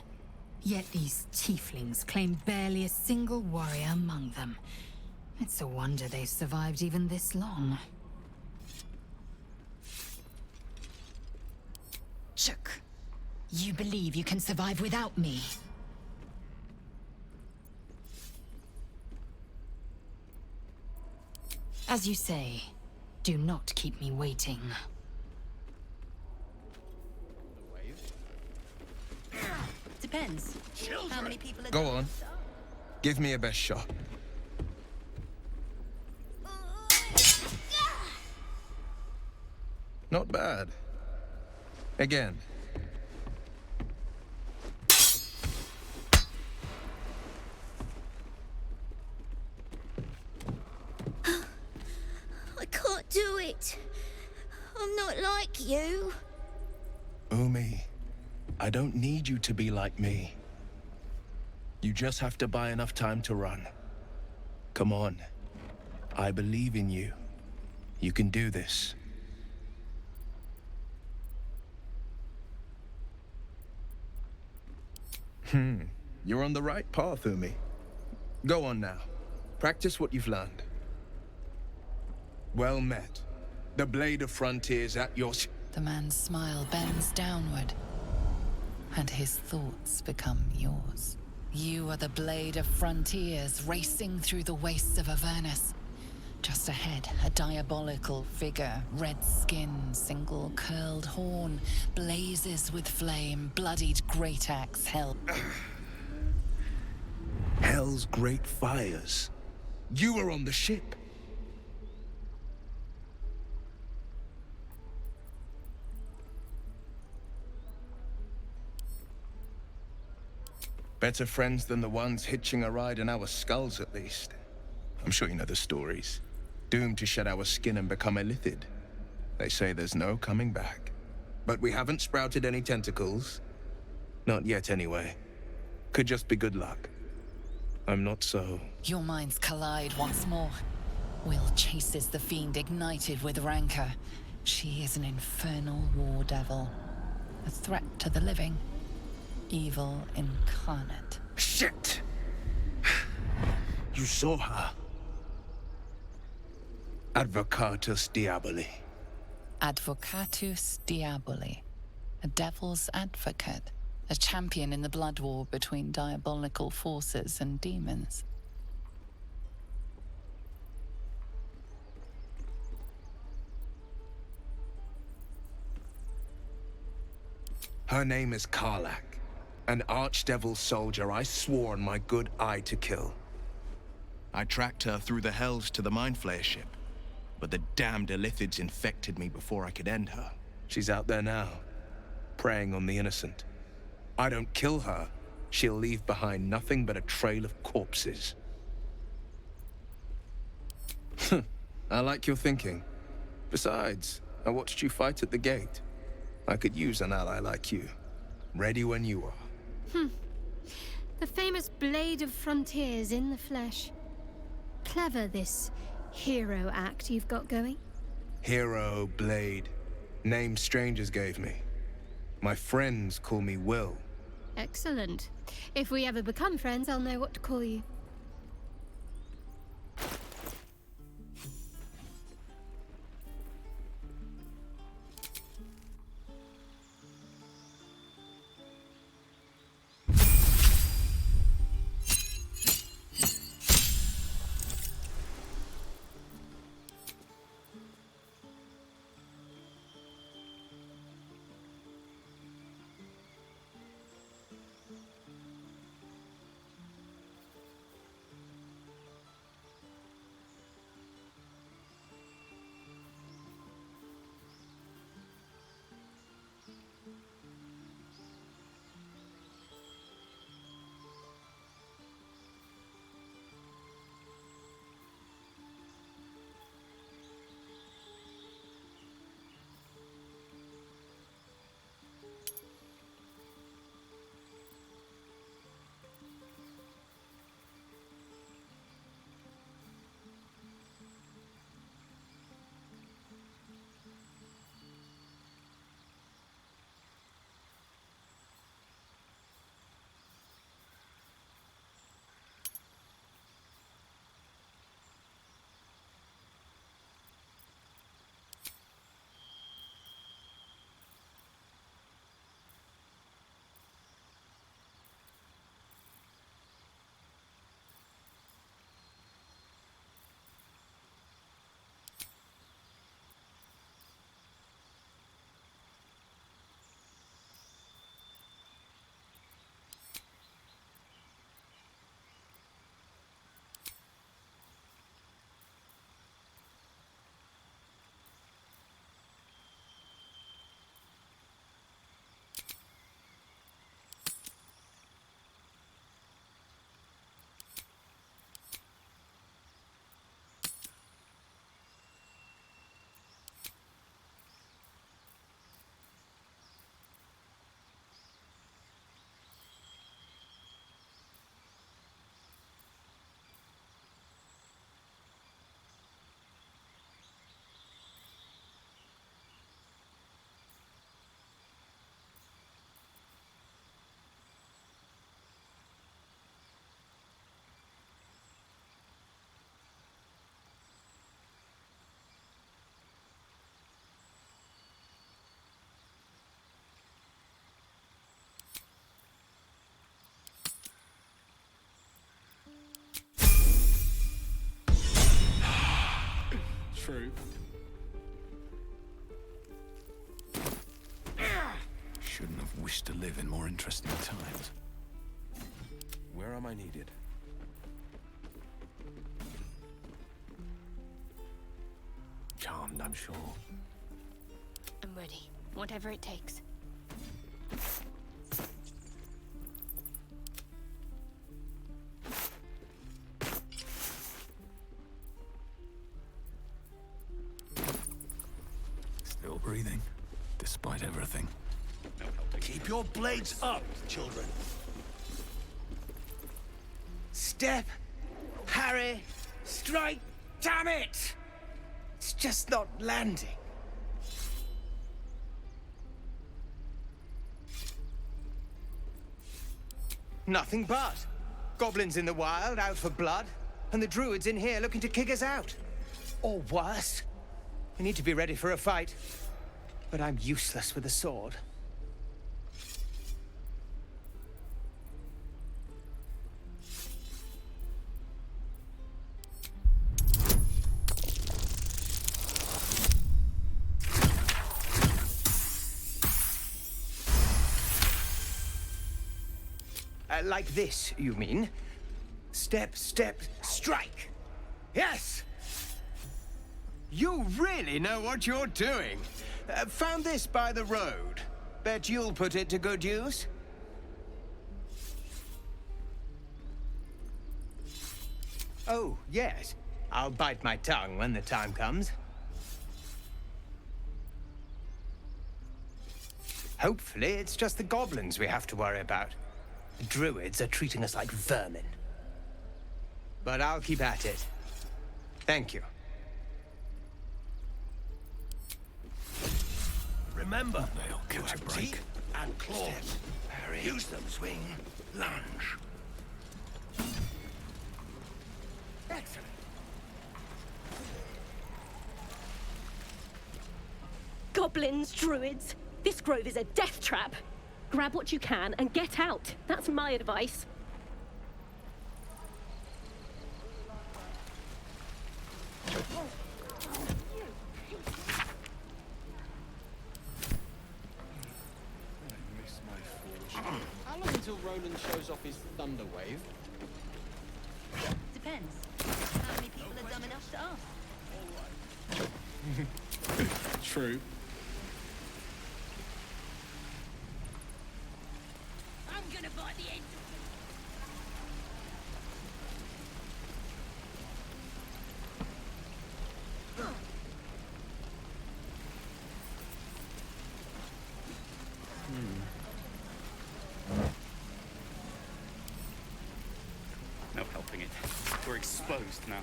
Yet these tieflings claim barely a single warrior among them. It's a wonder they've survived even this long. Chuk, you believe you can survive without me? As you say, do not keep me waiting. Depends. How many people are Go on. Give me a best shot. Not bad. Again. I can't do it. I'm not like you. Umi, I don't need you to be like me. You just have to buy enough time to run. Come on. I believe in you. You can do this. You're on the right path, Umi. Go on now. Practice what you've learned. Well met. The blade of frontiers at your... The man's smile bends downward, and his thoughts become yours. You are the blade of frontiers racing through the wastes of Avernus. Just ahead, a diabolical figure, red skin, single curled horn, blazes with flame, bloodied great axe held. Hell's great fires. You were on the ship. Better friends than the ones hitching a ride in our skulls, at least. I'm sure you know the stories. Doomed to shed our skin and become illithid. They say there's no coming back. But we haven't sprouted any tentacles. Not yet, anyway. Could just be good luck. I'm not so... Your minds collide once more. Will chases the fiend ignited with rancor. She is an infernal war devil. A threat to the living. Evil incarnate. Shit! You saw her. Advocatus Diaboli. Advocatus Diaboli. A devil's advocate, a champion in the blood war between diabolical forces and demons. Her name is Karlach, an archdevil soldier I swore on my good eye to kill. I tracked her through the hells to the Mind Flayer ship, but the damned Illithids infected me before I could end her. She's out there now, preying on the innocent. I don't kill her, she'll leave behind nothing but a trail of corpses. I like your thinking. Besides, I watched you fight at the gate. I could use an ally like you. Ready when you are. The famous Blade of Frontiers in the flesh. Clever, this hero act you've got going. Hero, Blade. Name strangers gave me. My friends call me Will. Excellent. If we ever become friends, I'll know what to call you. True. Shouldn't have wished to live in more interesting times. Where am I needed? Charmed, I'm sure. I'm ready. Whatever it takes. Still breathing, despite everything. Keep your blades up, children. Step, Harry, strike, damn it! It's just not landing. Nothing but. Goblins in the wild, out for blood, and the druids in here looking to kick us out. Or worse. We need to be ready for a fight. But I'm useless with a sword. Like this, you mean? Step, step, strike. Yes! You really know what you're doing. Found this by the road. Bet you'll put it to good use. Oh, yes. I'll bite my tongue when the time comes. Hopefully, it's just the goblins we have to worry about. The druids are treating us like vermin. But I'll keep at it. Thank you. Remember, they'll catch a break. Teeth and claws. Use them, swing, lunge. Excellent. Goblins, druids. This grove is a death trap. Grab what you can and get out. That's my advice. How long until Roland shows off his thunder wave? Depends. How many people are dumb enough to ask? True. I'm gonna bite the end. No helping it. We're exposed now.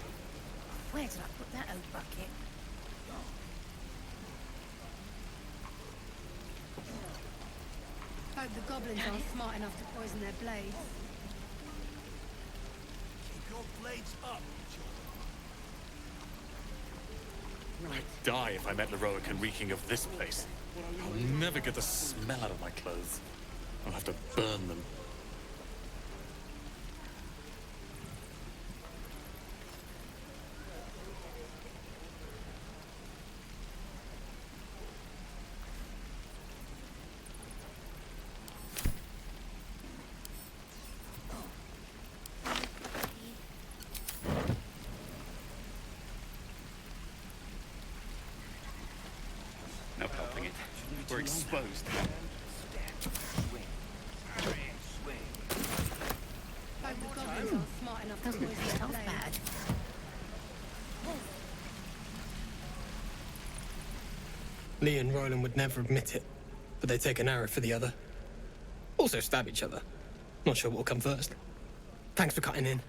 Where did I put that old bucket? Hope the goblins aren't smart enough to poison their blades. Keep your blades up. I'd die if I met Leroican reeking of this place. I'll never get the smell out of my clothes. I'll have to burn them. No helping it. We're exposed now. Hope the goblins aren't smart enough to poison their blades. Lee and Roland would never admit it, but they take an arrow for the other. Also stab each other. Not sure what will come first. Thanks for cutting in.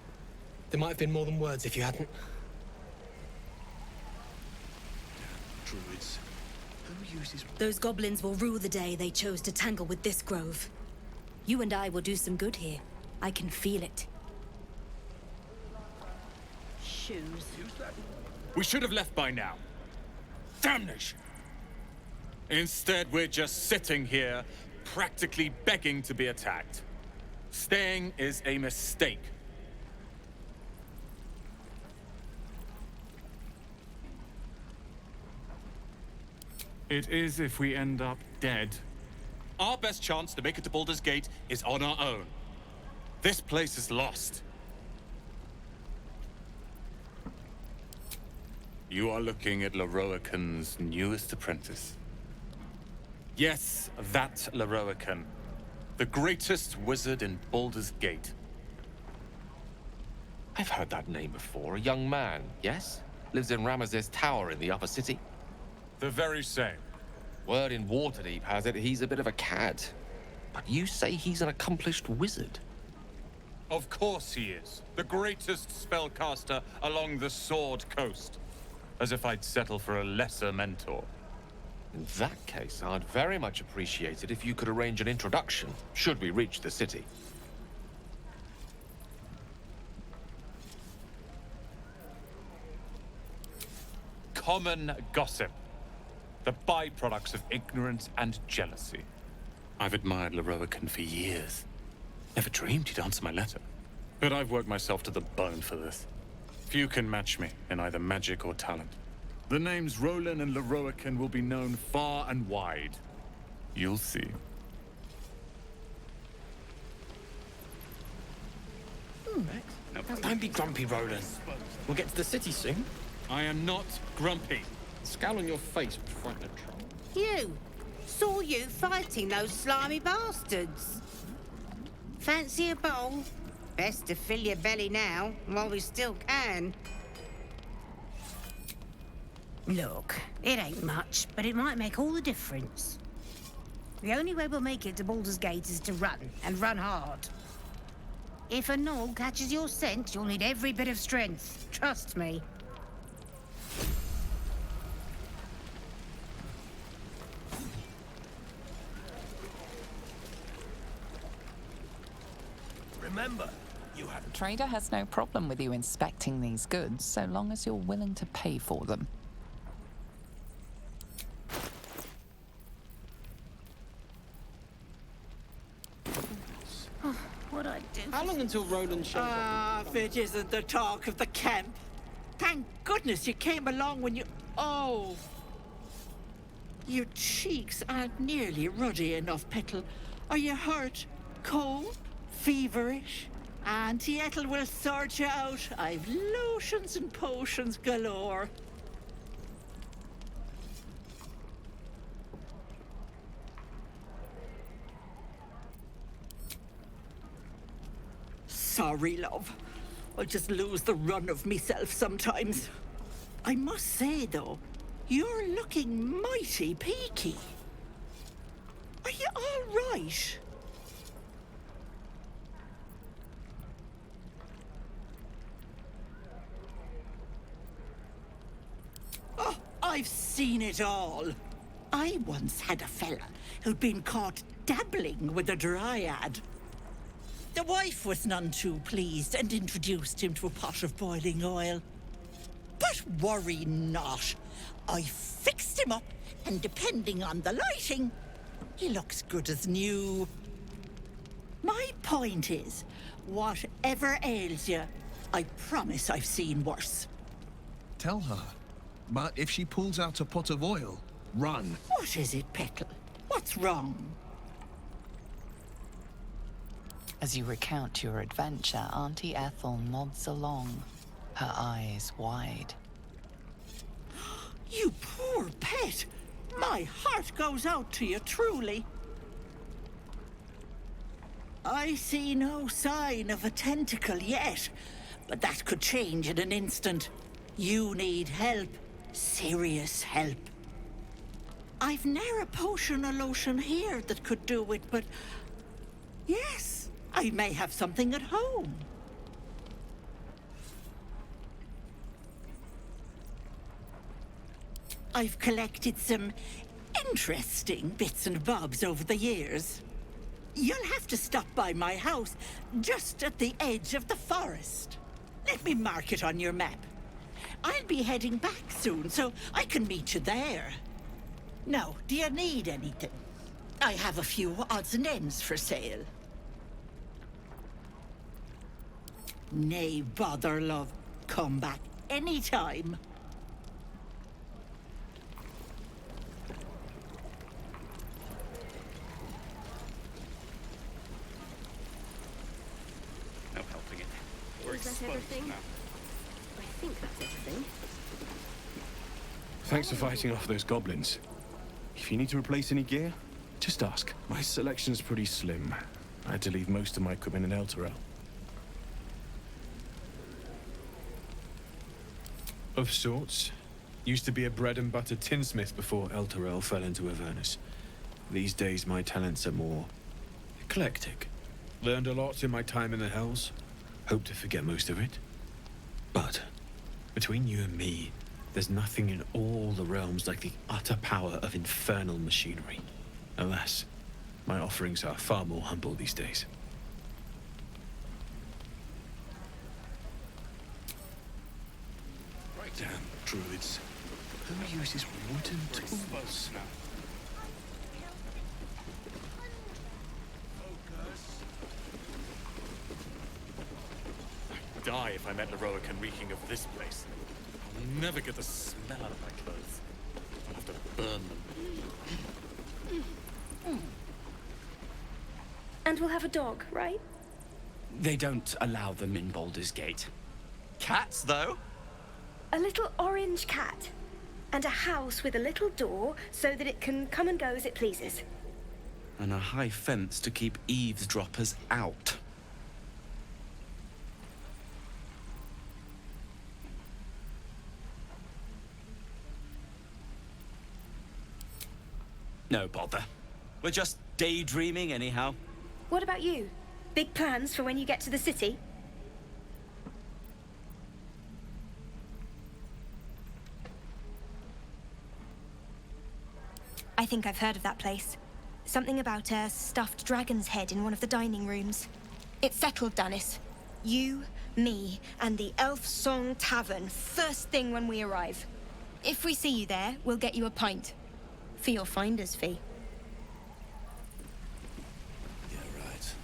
There might have been more than words if you hadn't. Druids. Who uses... Those goblins will rue the day they chose to tangle with this grove. You and I will do some good here. I can feel it. Shoes. We should have left by now. Damnation! Instead, we're just sitting here, practically begging to be attacked. Staying is a mistake. It is if we end up dead. Our best chance to make it to Baldur's Gate is on our own. This place is lost. You are looking at Leroican's newest apprentice. Yes, that Leroican. The greatest wizard in Baldur's Gate. I've heard that name before. A young man, yes? Lives in Ramesses Tower in the upper city. The very same. Word in Waterdeep has it he's a bit of a cad. But you say he's an accomplished wizard. Of course he is. The greatest spellcaster along the Sword Coast. As if I'd settle for a lesser mentor. In that case, I'd very much appreciate it if you could arrange an introduction, should we reach the city. Common gossip. The byproducts of ignorance and jealousy. I've admired Leroican for years. Never dreamed he'd answer my letter. But I've worked myself to the bone for this. Few can match me in either magic or talent. The names Roland and Leroican will be known far and wide. You'll see. Don't be grumpy, Roland. We'll get to the city soon. I am not grumpy. The scowl on your face would frighten a troll. You! Saw you fighting those slimy bastards. Fancy a bowl? Best to fill your belly now, while we still can. Look, it ain't much, but it might make all the difference. The only way we'll make it to Baldur's Gate is to run, and run hard. If a gnoll catches your scent, you'll need every bit of strength. Trust me. Remember, you have... Trader has no problem with you inspecting these goods, so long as you're willing to pay for them. What'd I do? How long until Roland shows up? If it isn't the talk of the camp. Thank goodness you came along when you... Oh! Your cheeks aren't nearly ruddy enough, Petal. Are you hurt? Cold? Feverish? Auntie Ethel will sort you out. I've lotions and potions galore. Sorry, love. I just lose the run of myself sometimes. I must say, though, you're looking mighty peaky. Are you all right? Oh, I've seen it all. I once had a fella who'd been caught dabbling with a dryad. The wife was none too pleased and introduced him to a pot of boiling oil. But worry not. I fixed him up, and depending on the lighting, he looks good as new. My point is, whatever ails you, I promise I've seen worse. Tell her. But if she pulls out a pot of oil, run. What is it, Petal? What's wrong? As you recount your adventure, Auntie Ethel nods along, her eyes wide. You poor pet! My heart goes out to you, truly. I see no sign of a tentacle yet, but that could change in an instant. You need help. Serious help. I've ne'er a potion or lotion here that could do it, but... yes, I may have something at home. I've collected some interesting bits and bobs over the years. You'll have to stop by my house, just at the edge of the forest. Let me mark it on your map. I'll be heading back soon, so I can meet you there. Now, do you need anything? I have a few odds and ends for sale. Nay, bother, love. Come back anytime. No helping it. We're Is that exposed everything? now. I think that's everything. Thanks for fighting off those goblins. If you need to replace any gear, just ask. My selection's pretty slim. I had to leave most of my equipment in Elturel. Of sorts. Used to be a bread and butter tinsmith before Elturel fell into Avernus. These days my talents are more eclectic. Learned a lot in my time in the Hells. Hope to forget most of it. But between you and me, there's nothing in all the realms like the utter power of infernal machinery. Alas, my offerings are far more humble these days. Damn druids. Who uses wooden tools? I'd die if I met Leroican reeking of this place. I'll never get the smell out of my clothes. I'll have to burn them. And we'll have a dog, right? They don't allow them in Baldur's Gate. Cats, though? A little orange cat. And a house with a little door so that it can come and go as it pleases. And a high fence to keep eavesdroppers out. No bother. We're just daydreaming anyhow. What about you? Big plans for when you get to the city? I think I've heard of that place. Something about a stuffed dragon's head in one of the dining rooms. It's settled, Danis. You, me, and the Elf Song Tavern, first thing when we arrive. If we see you there, we'll get you a pint. For your finder's fee. Yeah, right.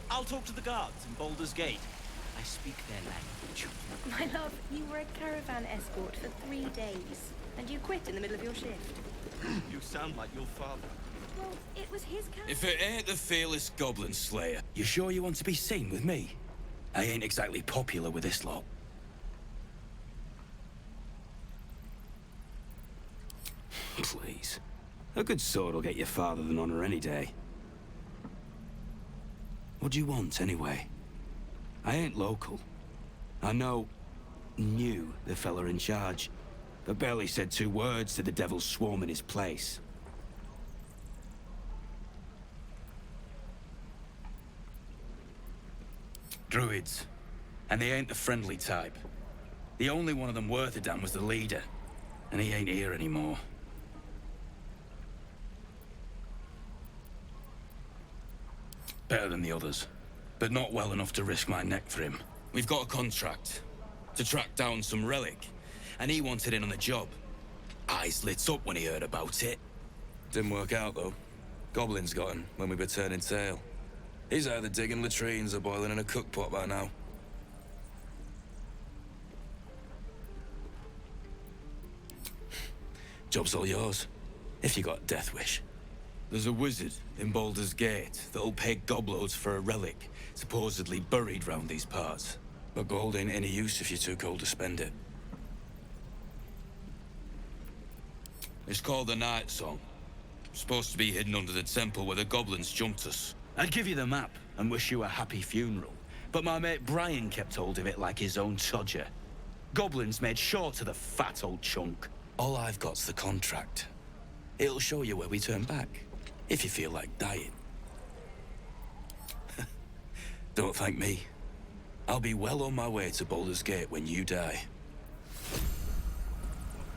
I'll talk to the guards in Baldur's Gate. I speak their language. My love, you were a caravan escort for 3 days, and you quit in the middle of your shift. You sound like your father. Well, it was his caravan. If it ain't the fearless goblin slayer, you sure you want to be seen with me? I ain't exactly popular with this lot. Please. A good sword will get you farther than honor any day. What do you want, anyway? I ain't local. I knew the fella in charge, but barely said 2 words to the devil's swarm in his place. Druids. And they ain't the friendly type. The only one of them worth a damn was the leader, and he ain't here anymore. Better than the others, but not well enough to risk my neck for him. We've got a contract to track down some relic, and he wanted in on the job. Eyes lit up when he heard about it. Didn't work out, though. Goblins got him when we were turning tail. He's either digging latrines or boiling in a cookpot by now. Job's all yours, if you got a death wish. There's a wizard in Baldur's Gate that'll pay gobloads for a relic, supposedly buried round these parts. But gold ain't any use if you're too cold to spend it. It's called the Night Song. Supposed to be hidden under the temple where the goblins jumped us. I'd give you the map and wish you a happy funeral, but my mate Brian kept hold of it like his own todger. Goblins made short of the fat old chunk. All I've got's the contract. It'll show you where we turn back, if you feel like dying. Don't thank me. I'll be well on my way to Baldur's Gate when you die.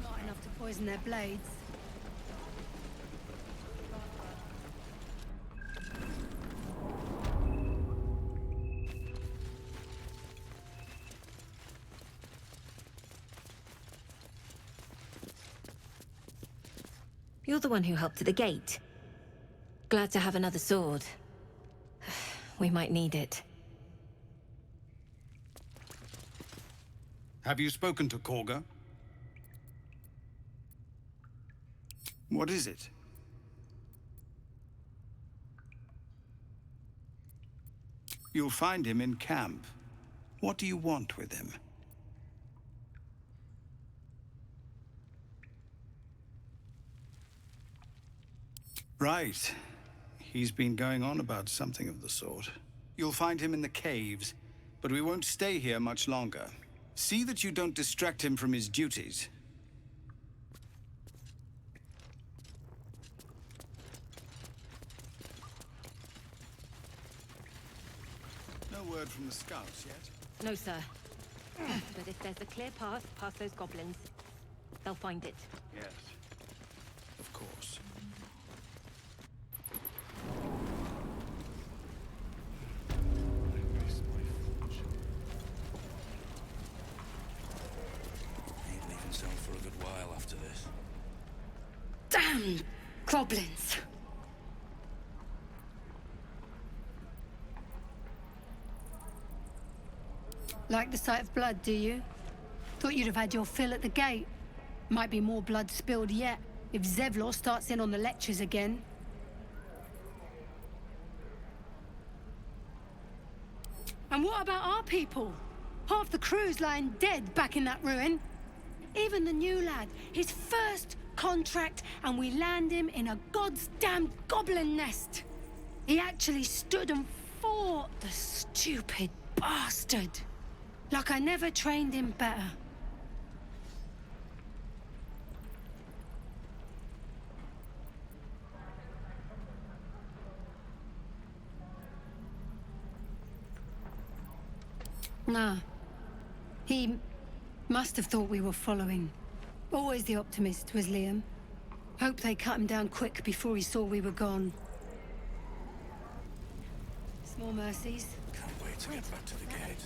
Not enough to poison their blades. You're the one who helped at the gate. Glad to have another sword. We might need it. Have you spoken to Korga? What is it? You'll find him in camp. What do you want with him? Right. He's been going on about something of the sort. You'll find him in the caves, but we won't stay here much longer. See that you don't distract him from his duties. No word from the scouts yet? No, sir. But if there's a clear path past those goblins, they'll find it. Yes. Of course. For a good while after this. Damn goblins! Like the sight of blood, do you? Thought you'd have had your fill at the gate. Might be more blood spilled yet, if Zevlor starts in on the lectures again. And what about our people? Half the crew's lying dead back in that ruin. Even the new lad, his first contract, and we land him in a goddamn goblin nest. He actually stood and fought, the stupid bastard. Like I never trained him better. Nah. He must have thought we were following. Always the optimist was Liam. Hope they cut him down quick before he saw we were gone. Small mercies. Can't wait to get back to the gate.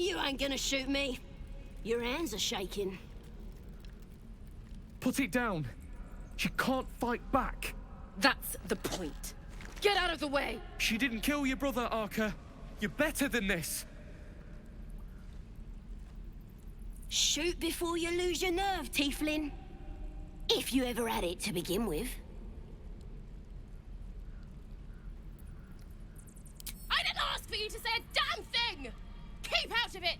You ain't gonna shoot me. Your hands are shaking. Put it down. She can't fight back. That's the point. Get out of the way! She didn't kill your brother, Arca. You're better than this. Shoot before you lose your nerve, Tiefling. If you ever had it to begin with. I didn't ask for you to say a damn thing! Keep out of it!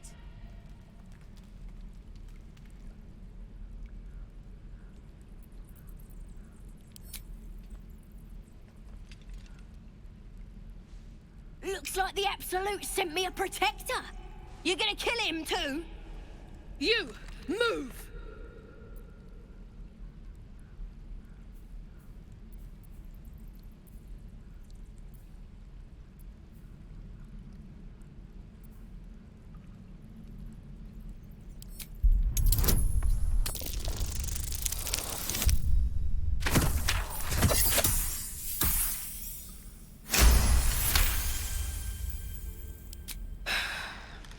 Looks like the Absolute sent me a protector. You gonna kill him too? You, move!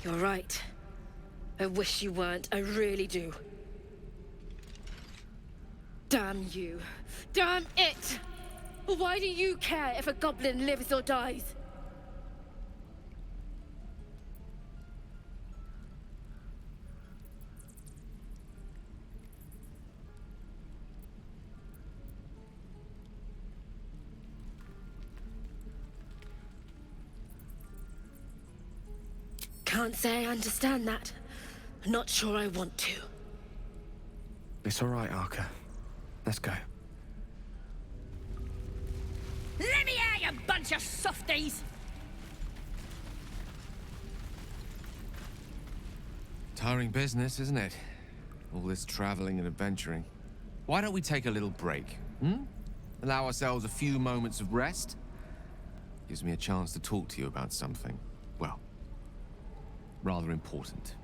You're right. I wish you weren't. I really do. Damn you. Damn it! Why do you care if a goblin lives or dies? Can't say I understand that. Not sure I want to. It's all right, Arca. Let's go. Let me out, you bunch of softies! Tiring business, isn't it? All this traveling and adventuring. Why don't we take a little break, hmm? Allow ourselves a few moments of rest? Gives me a chance to talk to you about something, well, rather important.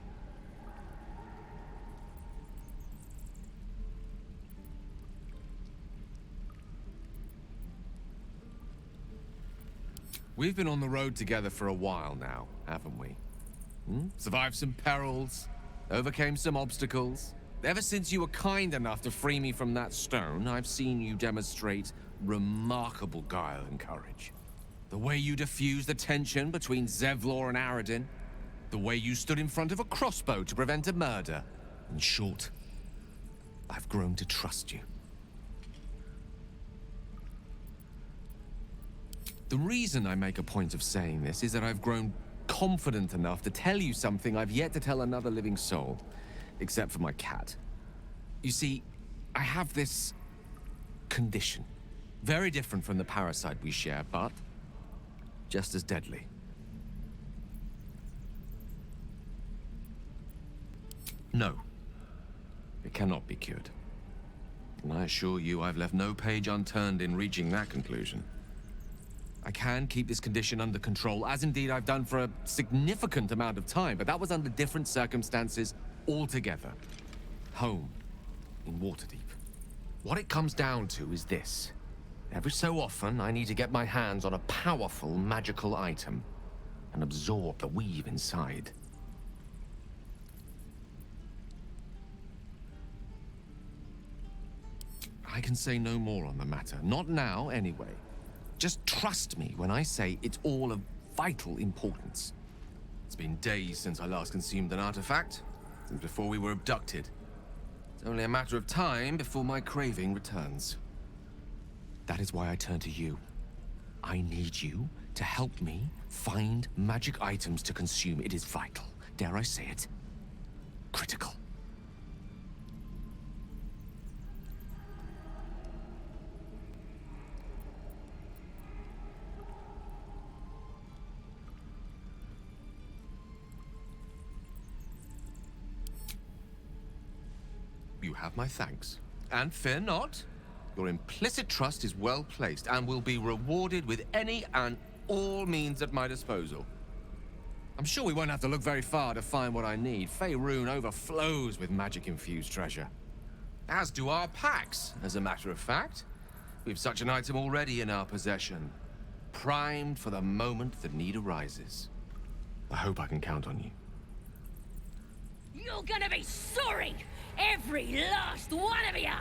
We've been on the road together for a while now, haven't we? Survived some perils, overcame some obstacles. Ever since you were kind enough to free me from that stone, I've seen you demonstrate remarkable guile and courage. The way you diffused the tension between Zevlor and Aradin. The way you stood in front of a crossbow to prevent a murder. In short, I've grown to trust you. The reason I make a point of saying this is that I've grown confident enough to tell you something I've yet to tell another living soul, except for my cat. You see, I have this condition. Very different from the parasite we share, but just as deadly. No, it cannot be cured. And I assure you I've left no page unturned in reaching that conclusion. I can keep this condition under control, as indeed I've done for a significant amount of time, but that was under different circumstances altogether. Home, in Waterdeep. What it comes down to is this. Every so often, I need to get my hands on a powerful magical item and absorb the weave inside. I can say no more on the matter. Not now, anyway. Just trust me when I say it's all of vital importance. It's been days since I last consumed an artifact, since before we were abducted. It's only a matter of time before my craving returns. That is why I turn to you. I need you to help me find magic items to consume. It is vital. Dare I say it? Critical. You have my thanks. And fear not. Your implicit trust is well placed and will be rewarded with any and all means at my disposal. I'm sure we won't have to look very far to find what I need. Faerun overflows with magic-infused treasure. As do our packs, as a matter of fact. We've such an item already in our possession. Primed for the moment the need arises. I hope I can count on you. You're gonna be sorry! Every last one of ya!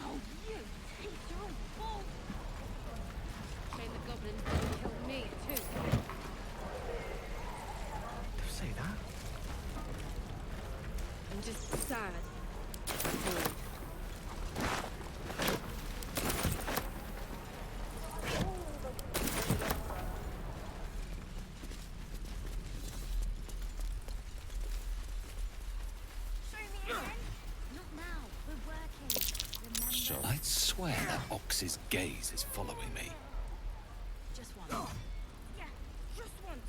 Oh, you teeth, you're all bald. Shame the goblins didn't kill me, too. Say that? I'm just sad. So I'd swear that Ox's gaze is following me. Just once. Yeah, just once.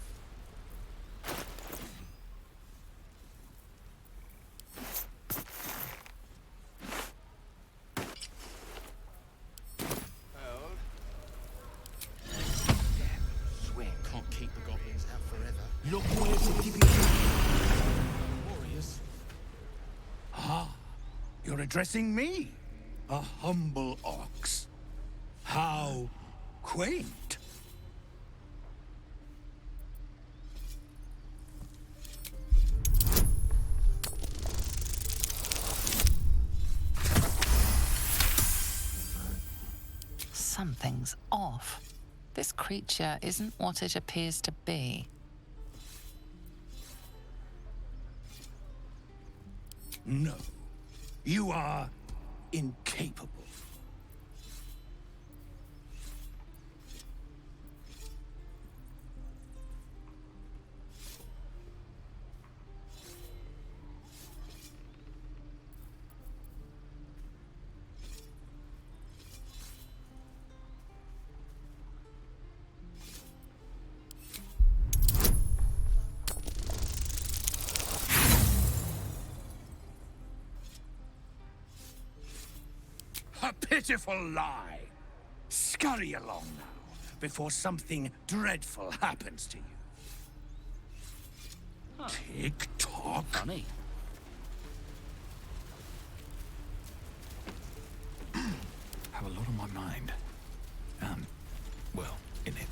Swear can't keep the goblins out forever. Look where's the DB Warriors. Ah, you're addressing me, a humble ox. How quaint. Something's off. This creature isn't what it appears to be. No, you are incapable. A pitiful lie. Scurry along now, before something dreadful happens to you. Tick-tock. Funny. Have a lot on my mind. Well, in it.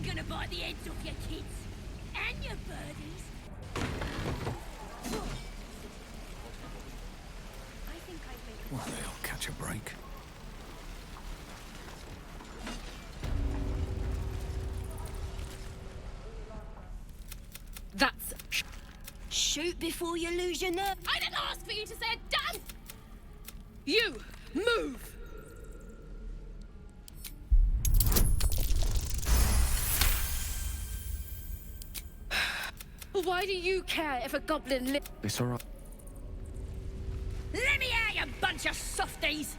gonna bite the heads off your kids and your birdies. Well, they'll catch a break. That's... Shoot before you lose your nerve. I didn't ask for you to say a damn... You! Move! Why do you care if a goblin lives? It's alright. Let me out, you bunch of softies!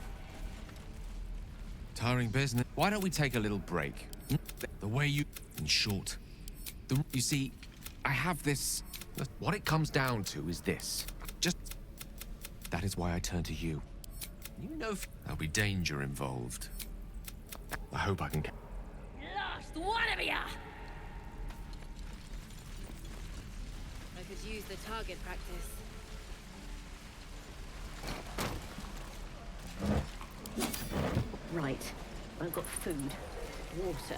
Tiring business. Why don't we take a little break? The way you... In short. You see, I have this... What it comes down to is this. Just... That is why I turn to you. You know there'll be danger involved. I hope I can... Lost one of ya! I could use the target practice. Right. I've got food, water,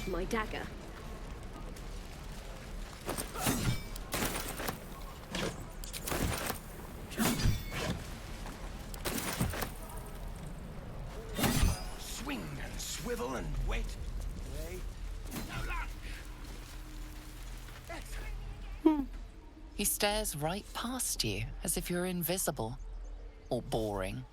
my dagger. Swing and swivel and wait. He stares right past you, as if you're invisible. Or boring.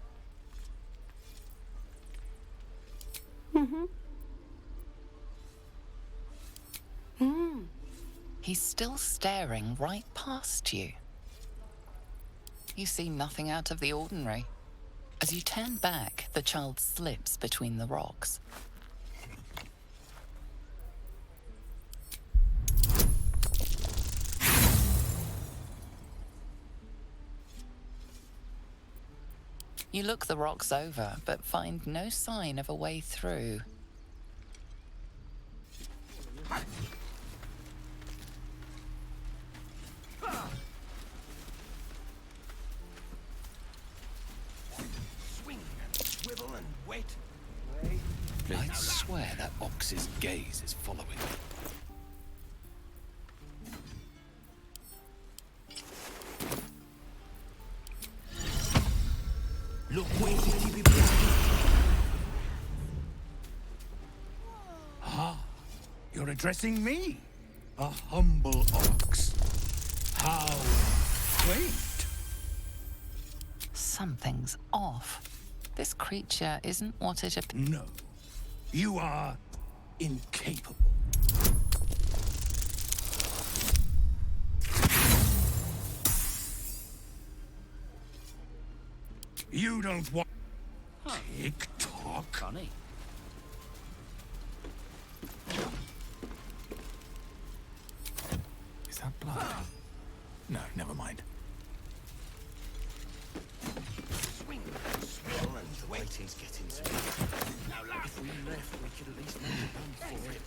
He's still staring right past you. You see nothing out of the ordinary. As you turn back, the child slips between the rocks. You look the rocks over, but find no sign of a way through. Swing and swivel and wait. I swear that ox's gaze is following me. Look, wait till you be blind. Ah, you're addressing me, a humble ox. How quaint. Something's off. This creature isn't what it appears. No, you are incapable. You don't want... Tick-tock. Funny. Is that blood? No, never mind. Swing and swivel and wait. Waiting's getting to me. If we left, we could at least make a run for it.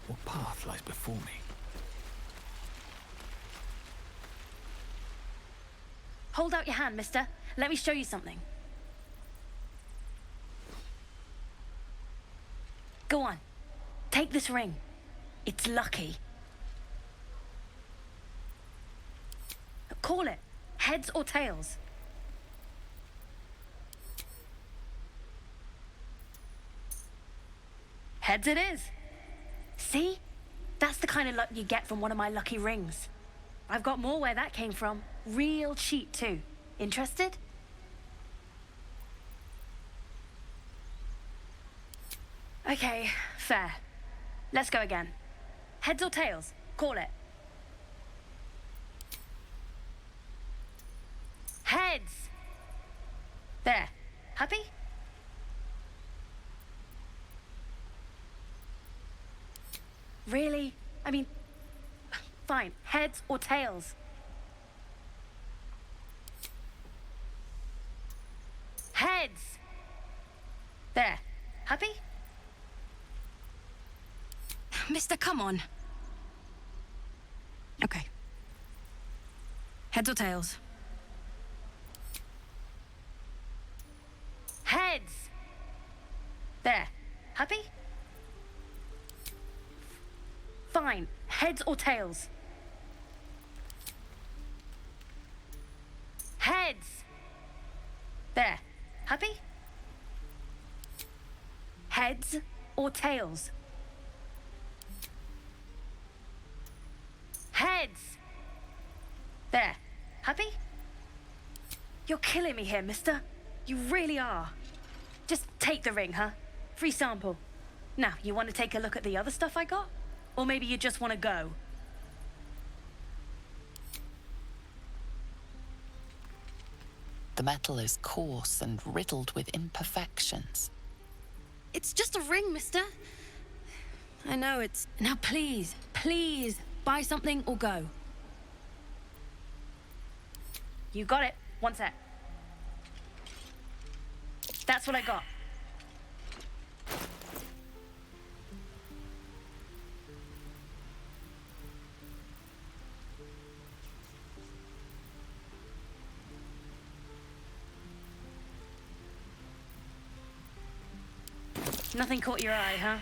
What path lies before me? Hold out your hand, mister. Let me show you something. Go on. Take this ring. It's lucky. Call it. Heads or tails? Heads it is. See? That's the kind of luck you get from one of my lucky rings. I've got more where that came from. Real cheap, too. Interested? Okay, fair. Let's go again. Heads or tails? Call it. Heads! There. Happy? Really? I mean, fine. Heads or tails? Heads! There. Happy? Mister, come on. Okay. Heads or tails? Heads! There. Happy? Fine. Heads or tails? Heads! There. Happy? Heads or tails? Heads! There. Happy? You're killing me here, mister. You really are. Just take the ring, huh? Free sample. Now, you want to take a look at the other stuff I got? Or maybe you just want to go? The metal is coarse and riddled with imperfections. It's just a ring, mister. I know it's... Now please, please, buy something or go. You got it. One sec. That's what I got. Nothing caught your eye, huh?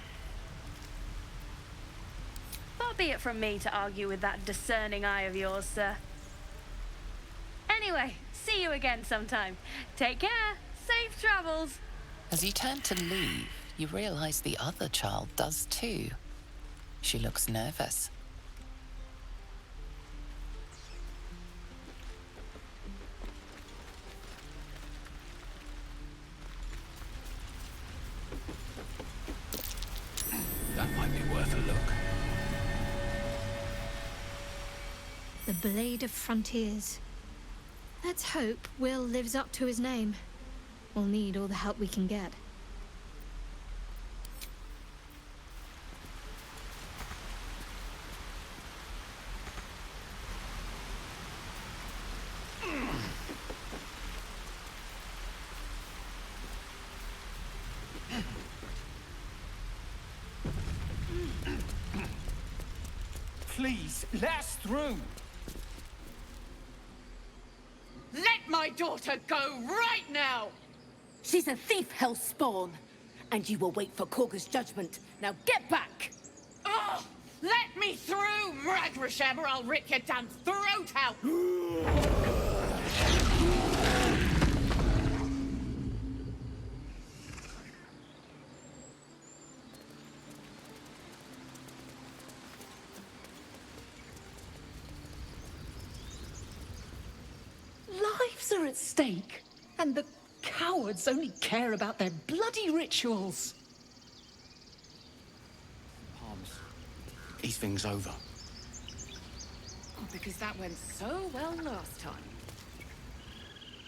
Far be it from me to argue with that discerning eye of yours, sir. Anyway, see you again sometime. Take care. Safe travels. As you turn to leave, you realize the other child does too. She looks nervous. That might be worth a look. The Blade of Frontiers. Let's hope Will lives up to his name. We'll need all the help we can get. Please, let us through. Let my daughter go right now! She's a thief, hellspawn. And you will wait for Korga's judgment. Now get back! Oh, let me through, Mragrasham, or I'll rip your damn throat out! Lives are at stake, and the cowards only care about their bloody rituals. Palms. These things over. Oh, because that went so well last time.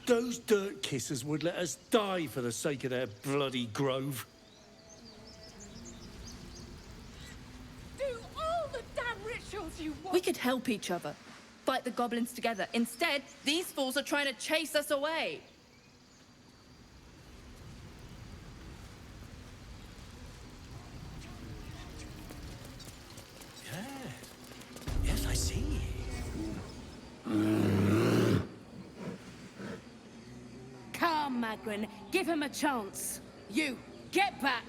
Those dirt kissers would let us die for the sake of their bloody grove. Do all the damn rituals you want! We could help each other. Fight the goblins together. Instead, these fools are trying to chase us away. Yes, I see. Come, Magrin, give him a chance. You, get back!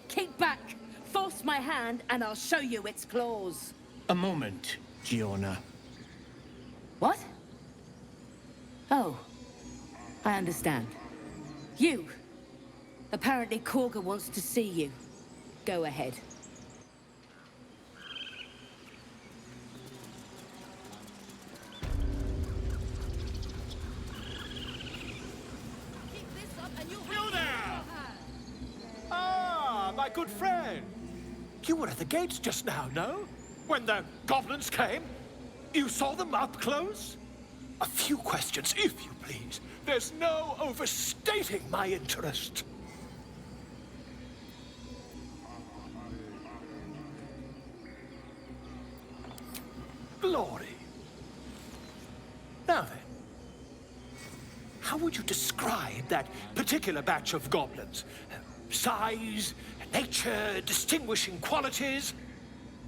Keep back! Force my hand and I'll show you its claws. A moment, Giorna. What? Oh, I understand. You! Apparently Korga wants to see you. Go ahead. Ah, my good friend. You were at the gates just now, no? When the goblins came? You saw them up close? A few questions, if you please. There's no overstating my interest. glory. Now then, how would you describe that particular batch of goblins? Size, nature, distinguishing qualities?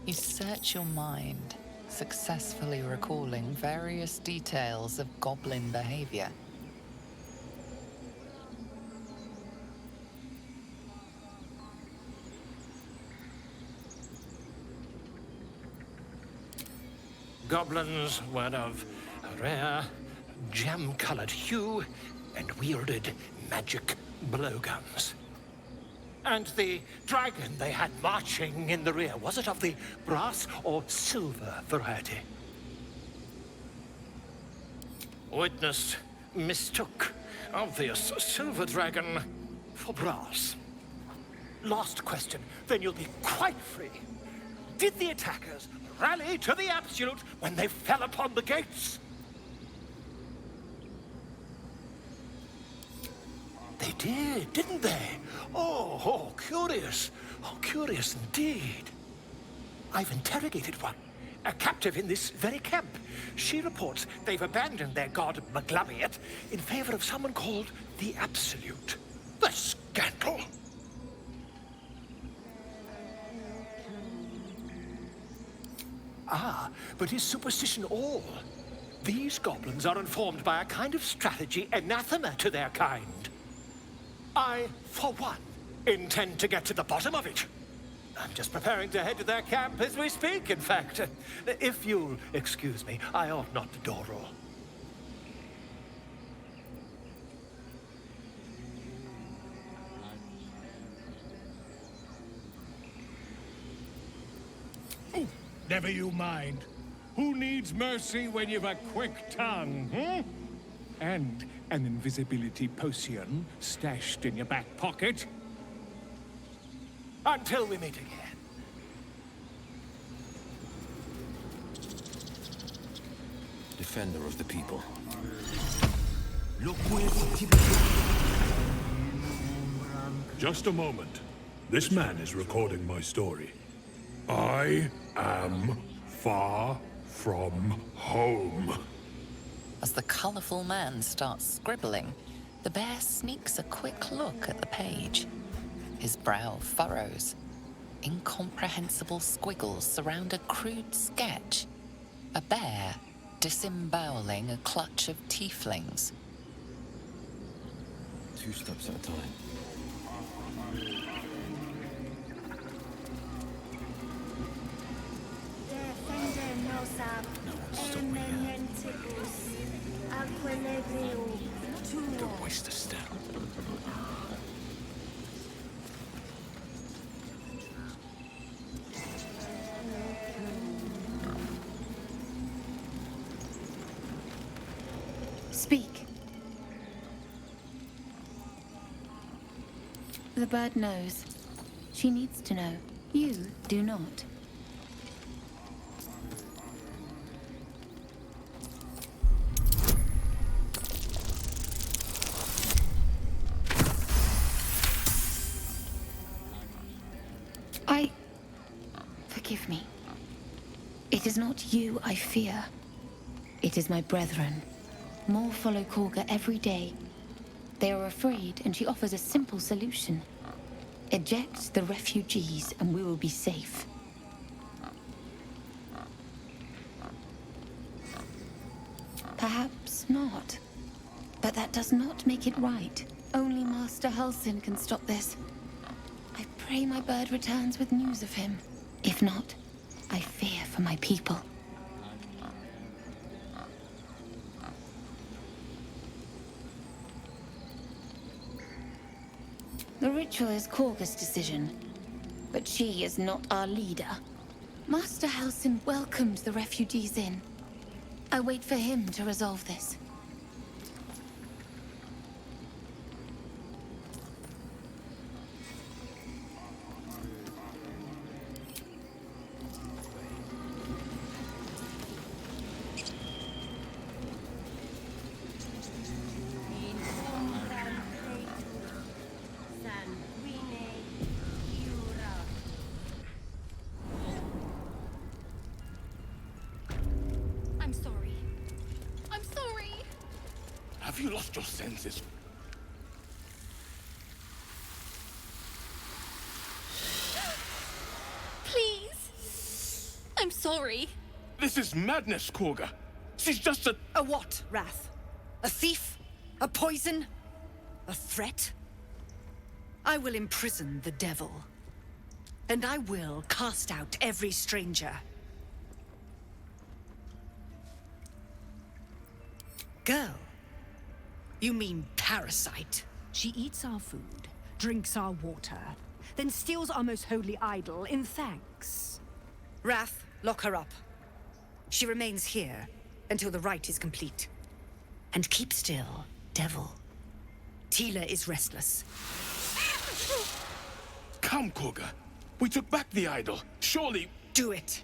You search your mind, successfully recalling various details of goblin behavior. Goblins were of a rare, gem-colored hue and wielded magic blowguns. And the dragon they had marching in the rear, was it of the brass or silver variety? Witness mistook obvious silver dragon for brass. Last question, then you'll be quite free. Did the attackers rally to the absolute when they fell upon the gates? They did, didn't they? Oh, curious. Oh, curious indeed. I've interrogated one, a captive in this very camp. She reports they've abandoned their god Maglabiet in favor of someone called the Absolute. The scandal! Ah, but is superstition all? These goblins are informed by a kind of strategy anathema to their kind. I, for one, intend to get to the bottom of it. I'm just preparing to head to their camp as we speak, in fact. If you'll excuse me, I ought not to door roll. Oh, never you mind. Who needs mercy when you've a quick tongue, hmm? And an invisibility potion stashed in your back pocket? Until we meet again. Defender of the people. Just a moment. This man is recording my story. I am far from home. As the colourful man starts scribbling, the bear sneaks a quick look at the page. His brow furrows. Incomprehensible squiggles surround a crude sketch. A bear disemboweling a clutch of tieflings. 2 steps at a time. Don't waste a step. Speak. The bird knows. She needs to know. You do not. Forgive me. It is not you I fear. It is my brethren. More follow Korga every day. They are afraid, and she offers a simple solution. Eject the refugees, and we will be safe. Perhaps not. But that does not make it right. Only Master Halsin can stop this. I pray my bird returns with news of him. If not, I fear for my people. The ritual is Korga's decision, but she is not our leader. Master Halsin welcomed the refugees in. I wait for him to resolve this. Have you lost your senses? Please. I'm sorry. This is madness, Korga. She's just a... A what, Wrath? A thief? A poison? A threat? I will imprison the devil. And I will cast out every stranger. Girl? You mean parasite? She eats our food, drinks our water, then steals our most holy idol in thanks. Wrath, lock her up. She remains here until the rite is complete. And keep still, devil. Tila is restless. Come, Korga. We took back the idol. Surely... Do it.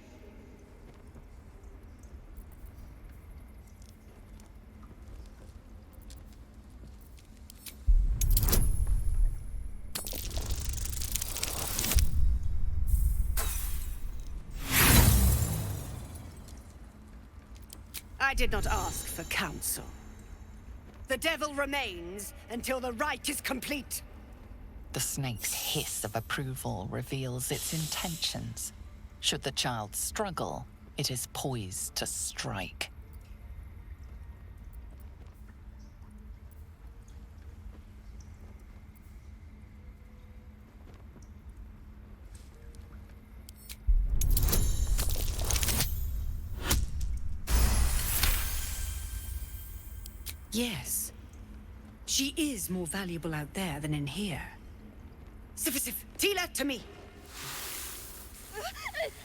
I did not ask for counsel. The devil remains until the rite is complete. The snake's hiss of approval reveals its intentions. Should the child struggle, it is poised to strike. Yes. She is more valuable out there than in here. Sif, Tila, to me!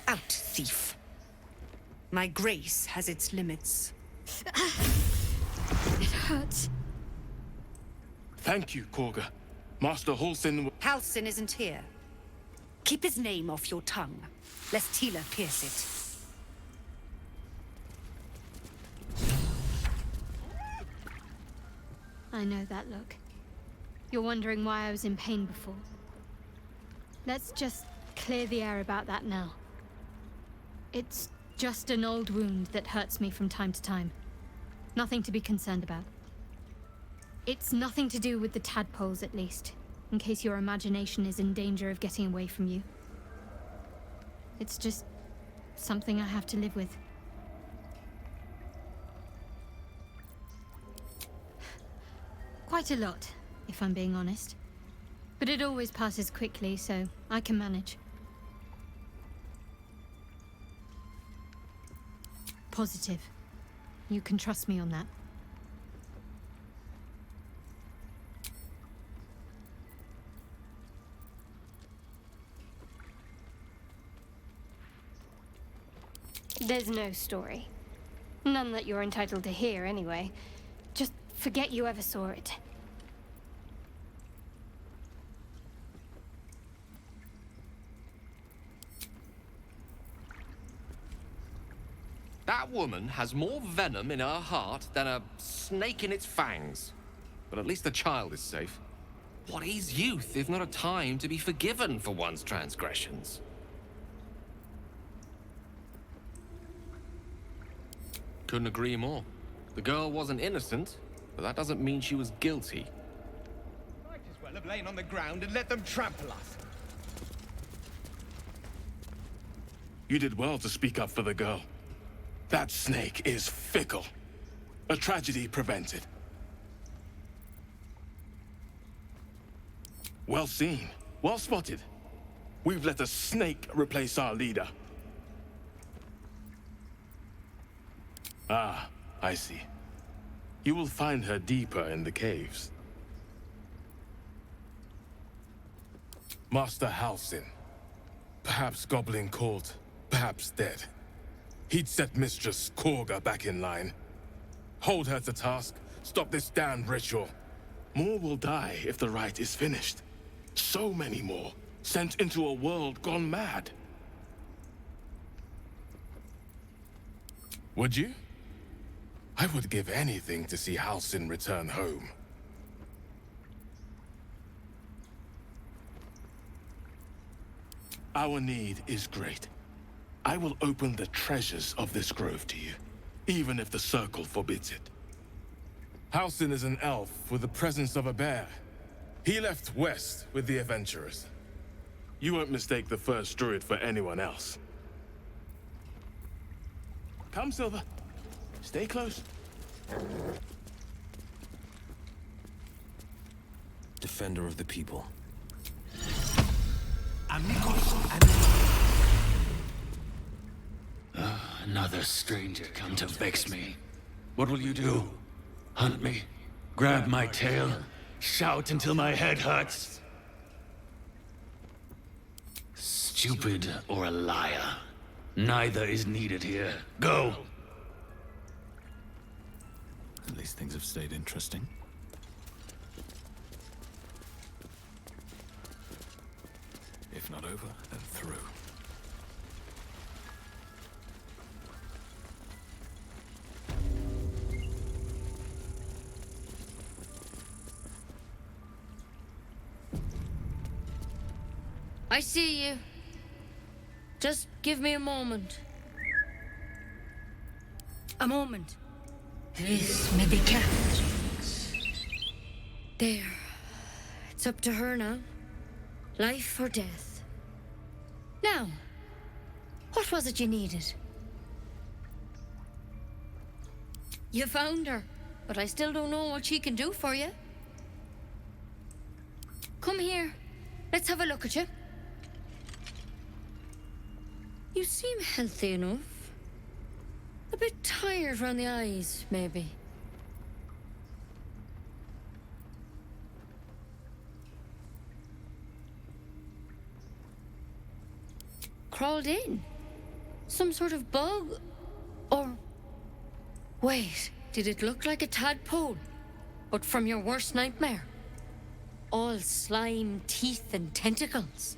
Out, thief. My grace has its limits. It hurts. Thank you, Korga. Master Halsin... Halsin isn't here. Keep his name off your tongue, lest Tila pierce it. I know that look. You're wondering why I was in pain before. Let's just clear the air about that now. It's just an old wound that hurts me from time to time. Nothing to be concerned about. It's nothing to do with the tadpoles, at least, in case your imagination is in danger of getting away from you. It's just something I have to live with. Quite a lot, if I'm being honest. But it always passes quickly, so I can manage. Positive. You can trust me on that. There's no story. None that you're entitled to hear, anyway. Just forget you ever saw it. That woman has more venom in her heart than a snake in its fangs. But at least the child is safe. What is youth if not a time to be forgiven for one's transgressions? Couldn't agree more. The girl wasn't innocent, but that doesn't mean she was guilty. Might as well have lain on the ground and let them trample us. You did well to speak up for the girl. That snake is fickle. A tragedy prevented. Well seen. Well spotted. We've let a snake replace our leader. Ah, I see. You will find her deeper in the caves. Master Halsin. Perhaps goblin caught, perhaps dead. He'd set Mistress Korga back in line. Hold her to task, stop this damned ritual. More will die if the rite is finished. So many more, sent into a world gone mad. Would you? I would give anything to see Halsin return home. Our need is great. I will open the treasures of this grove to you, even if the Circle forbids it. Halsin is an elf with the presence of a bear. He left west with the adventurers. You won't mistake the first druid for anyone else. Come, Silver. Stay close. Defender of the people. Another stranger come to vex me. What will you do? Hunt me? Grab my tail? Shout until my head hurts? Stupid or a liar. Neither is needed here. Go! At least things have stayed interesting. If not over, then through. I see you. Just give me a moment. A moment. This may be kept. There. It's up to her now. Life or death. Now, what was it you needed? You found her, but I still don't know what she can do for you. Come here. Let's have a look at you. You seem healthy enough. A bit tired around the eyes, maybe. Crawled in? Some sort of bug? Or... Wait, did it look like a tadpole? But from your worst nightmare? All slime, teeth, and tentacles.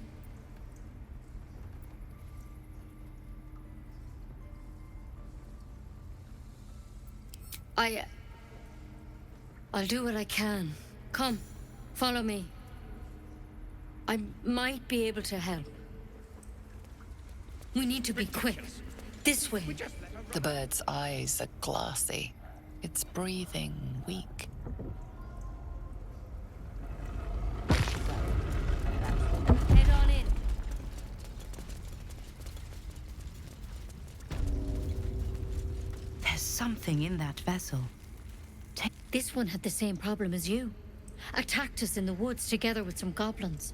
I'll do what I can. Come, follow me. I might be able to help. We need to be quick. This way. The bird's eyes are glassy. Its breathing weak. Head on in. There's something in that vessel. This one had the same problem as you. Attacked us in the woods together with some goblins.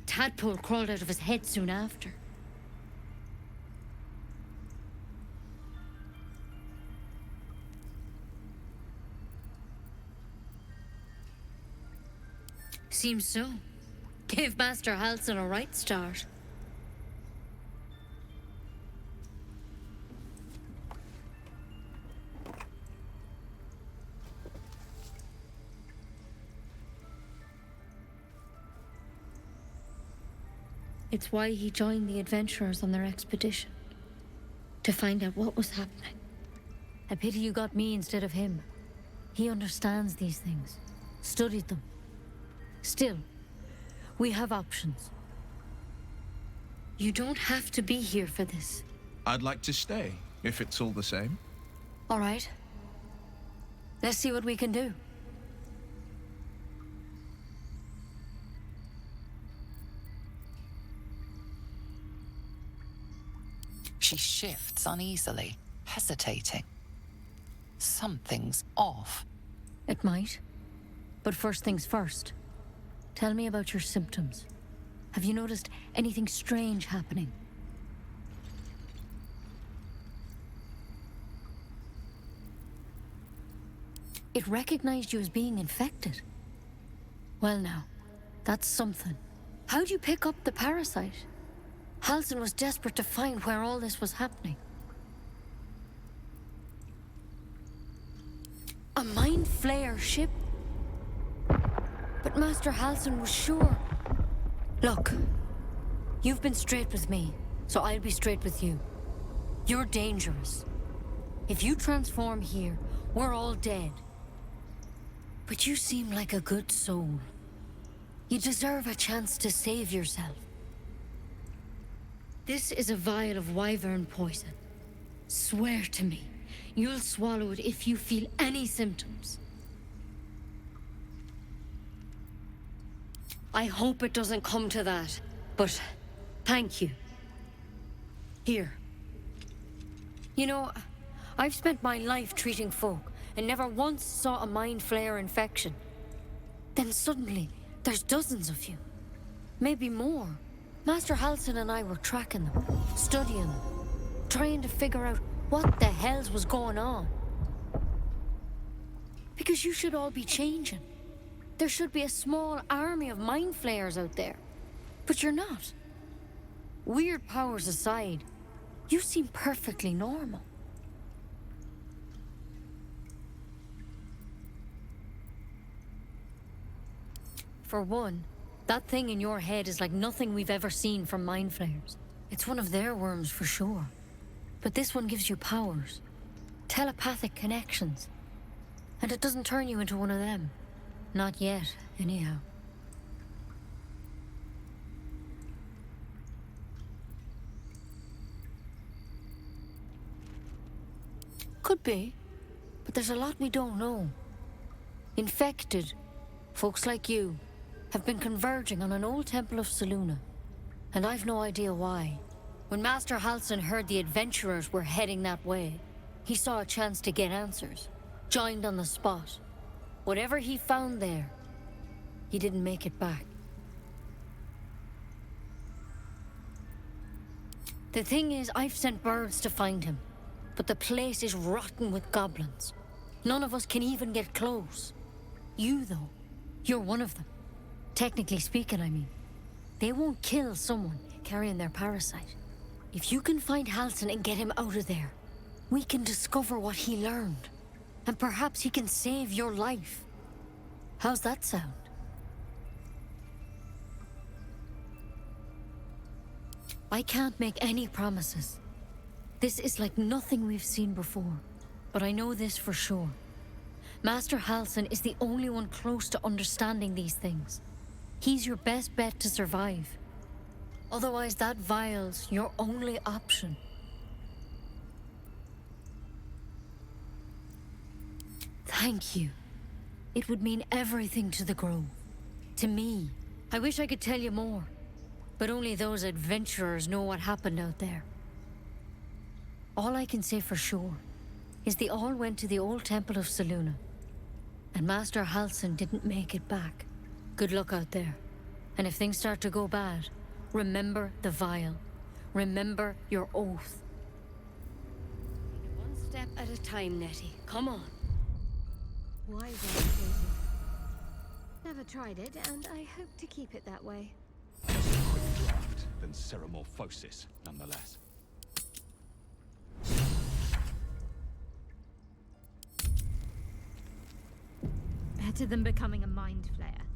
Tadpole crawled out of his head soon after. Seems so. Gave Master Halsin a right start. It's why he joined the adventurers on their expedition. To find out what was happening. A pity you got me instead of him. He understands these things. Studied them. Still, we have options. You don't have to be here for this. I'd like to stay, if it's all the same. All right. Let's see what we can do. She shifts uneasily, hesitating. Something's off. It might. But first things first. Tell me about your symptoms. Have you noticed anything strange happening? It recognized you as being infected. Well now, that's something. How'd you pick up the parasite? Halsin was desperate to find where all this was happening. A mind flayer ship? But Master Halsin was sure. Look, you've been straight with me, so I'll be straight with you. You're dangerous. If you transform here, we're all dead. But you seem like a good soul. You deserve a chance to save yourself. This is a vial of wyvern poison. Swear to me you'll swallow it if you feel any symptoms. I hope it doesn't come to that, but thank you. Here. You know, I've spent my life treating folk and never once saw a mind flayer infection. Then suddenly, there's dozens of you. Maybe more. Master Halsin and I were tracking them, studying them, trying to figure out what the hells was going on. Because you should all be changing. There should be a small army of mind flayers out there. But you're not. Weird powers aside, you seem perfectly normal. For one, that thing in your head is like nothing we've ever seen from mind flayers. It's one of their worms for sure. But this one gives you powers. Telepathic connections. And it doesn't turn you into one of them. Not yet, anyhow. Could be, but there's a lot we don't know. Infected, folks like you, have been converging on an old temple of Selûne, and I've no idea why. When Master Halsin heard the adventurers were heading that way, he saw a chance to get answers, joined on the spot. Whatever he found there, he didn't make it back. The thing is, I've sent birds to find him, but the place is rotten with goblins. None of us can even get close. You, though, you're one of them. Technically speaking, I mean. They won't kill someone carrying their parasite. If you can find Halsin and get him out of there, we can discover what he learned. And perhaps he can save your life. How's that sound? I can't make any promises. This is like nothing we've seen before. But I know this for sure. Master Halsin is the only one close to understanding these things. He's your best bet to survive. Otherwise, that vial's your only option. Thank you. It would mean everything to the Grove. To me. I wish I could tell you more. But only those adventurers know what happened out there. All I can say for sure is they all went to the old temple of Selûne. And Master Halsin didn't make it back. Good luck out there. And if things start to go bad, remember the vial. Remember your oath. One step at a time, Nettie. Come on. WYZEN. Never tried it, and I hope to keep it that way. Quick draft than ceramorphosis, nonetheless. Better than becoming a mind flayer.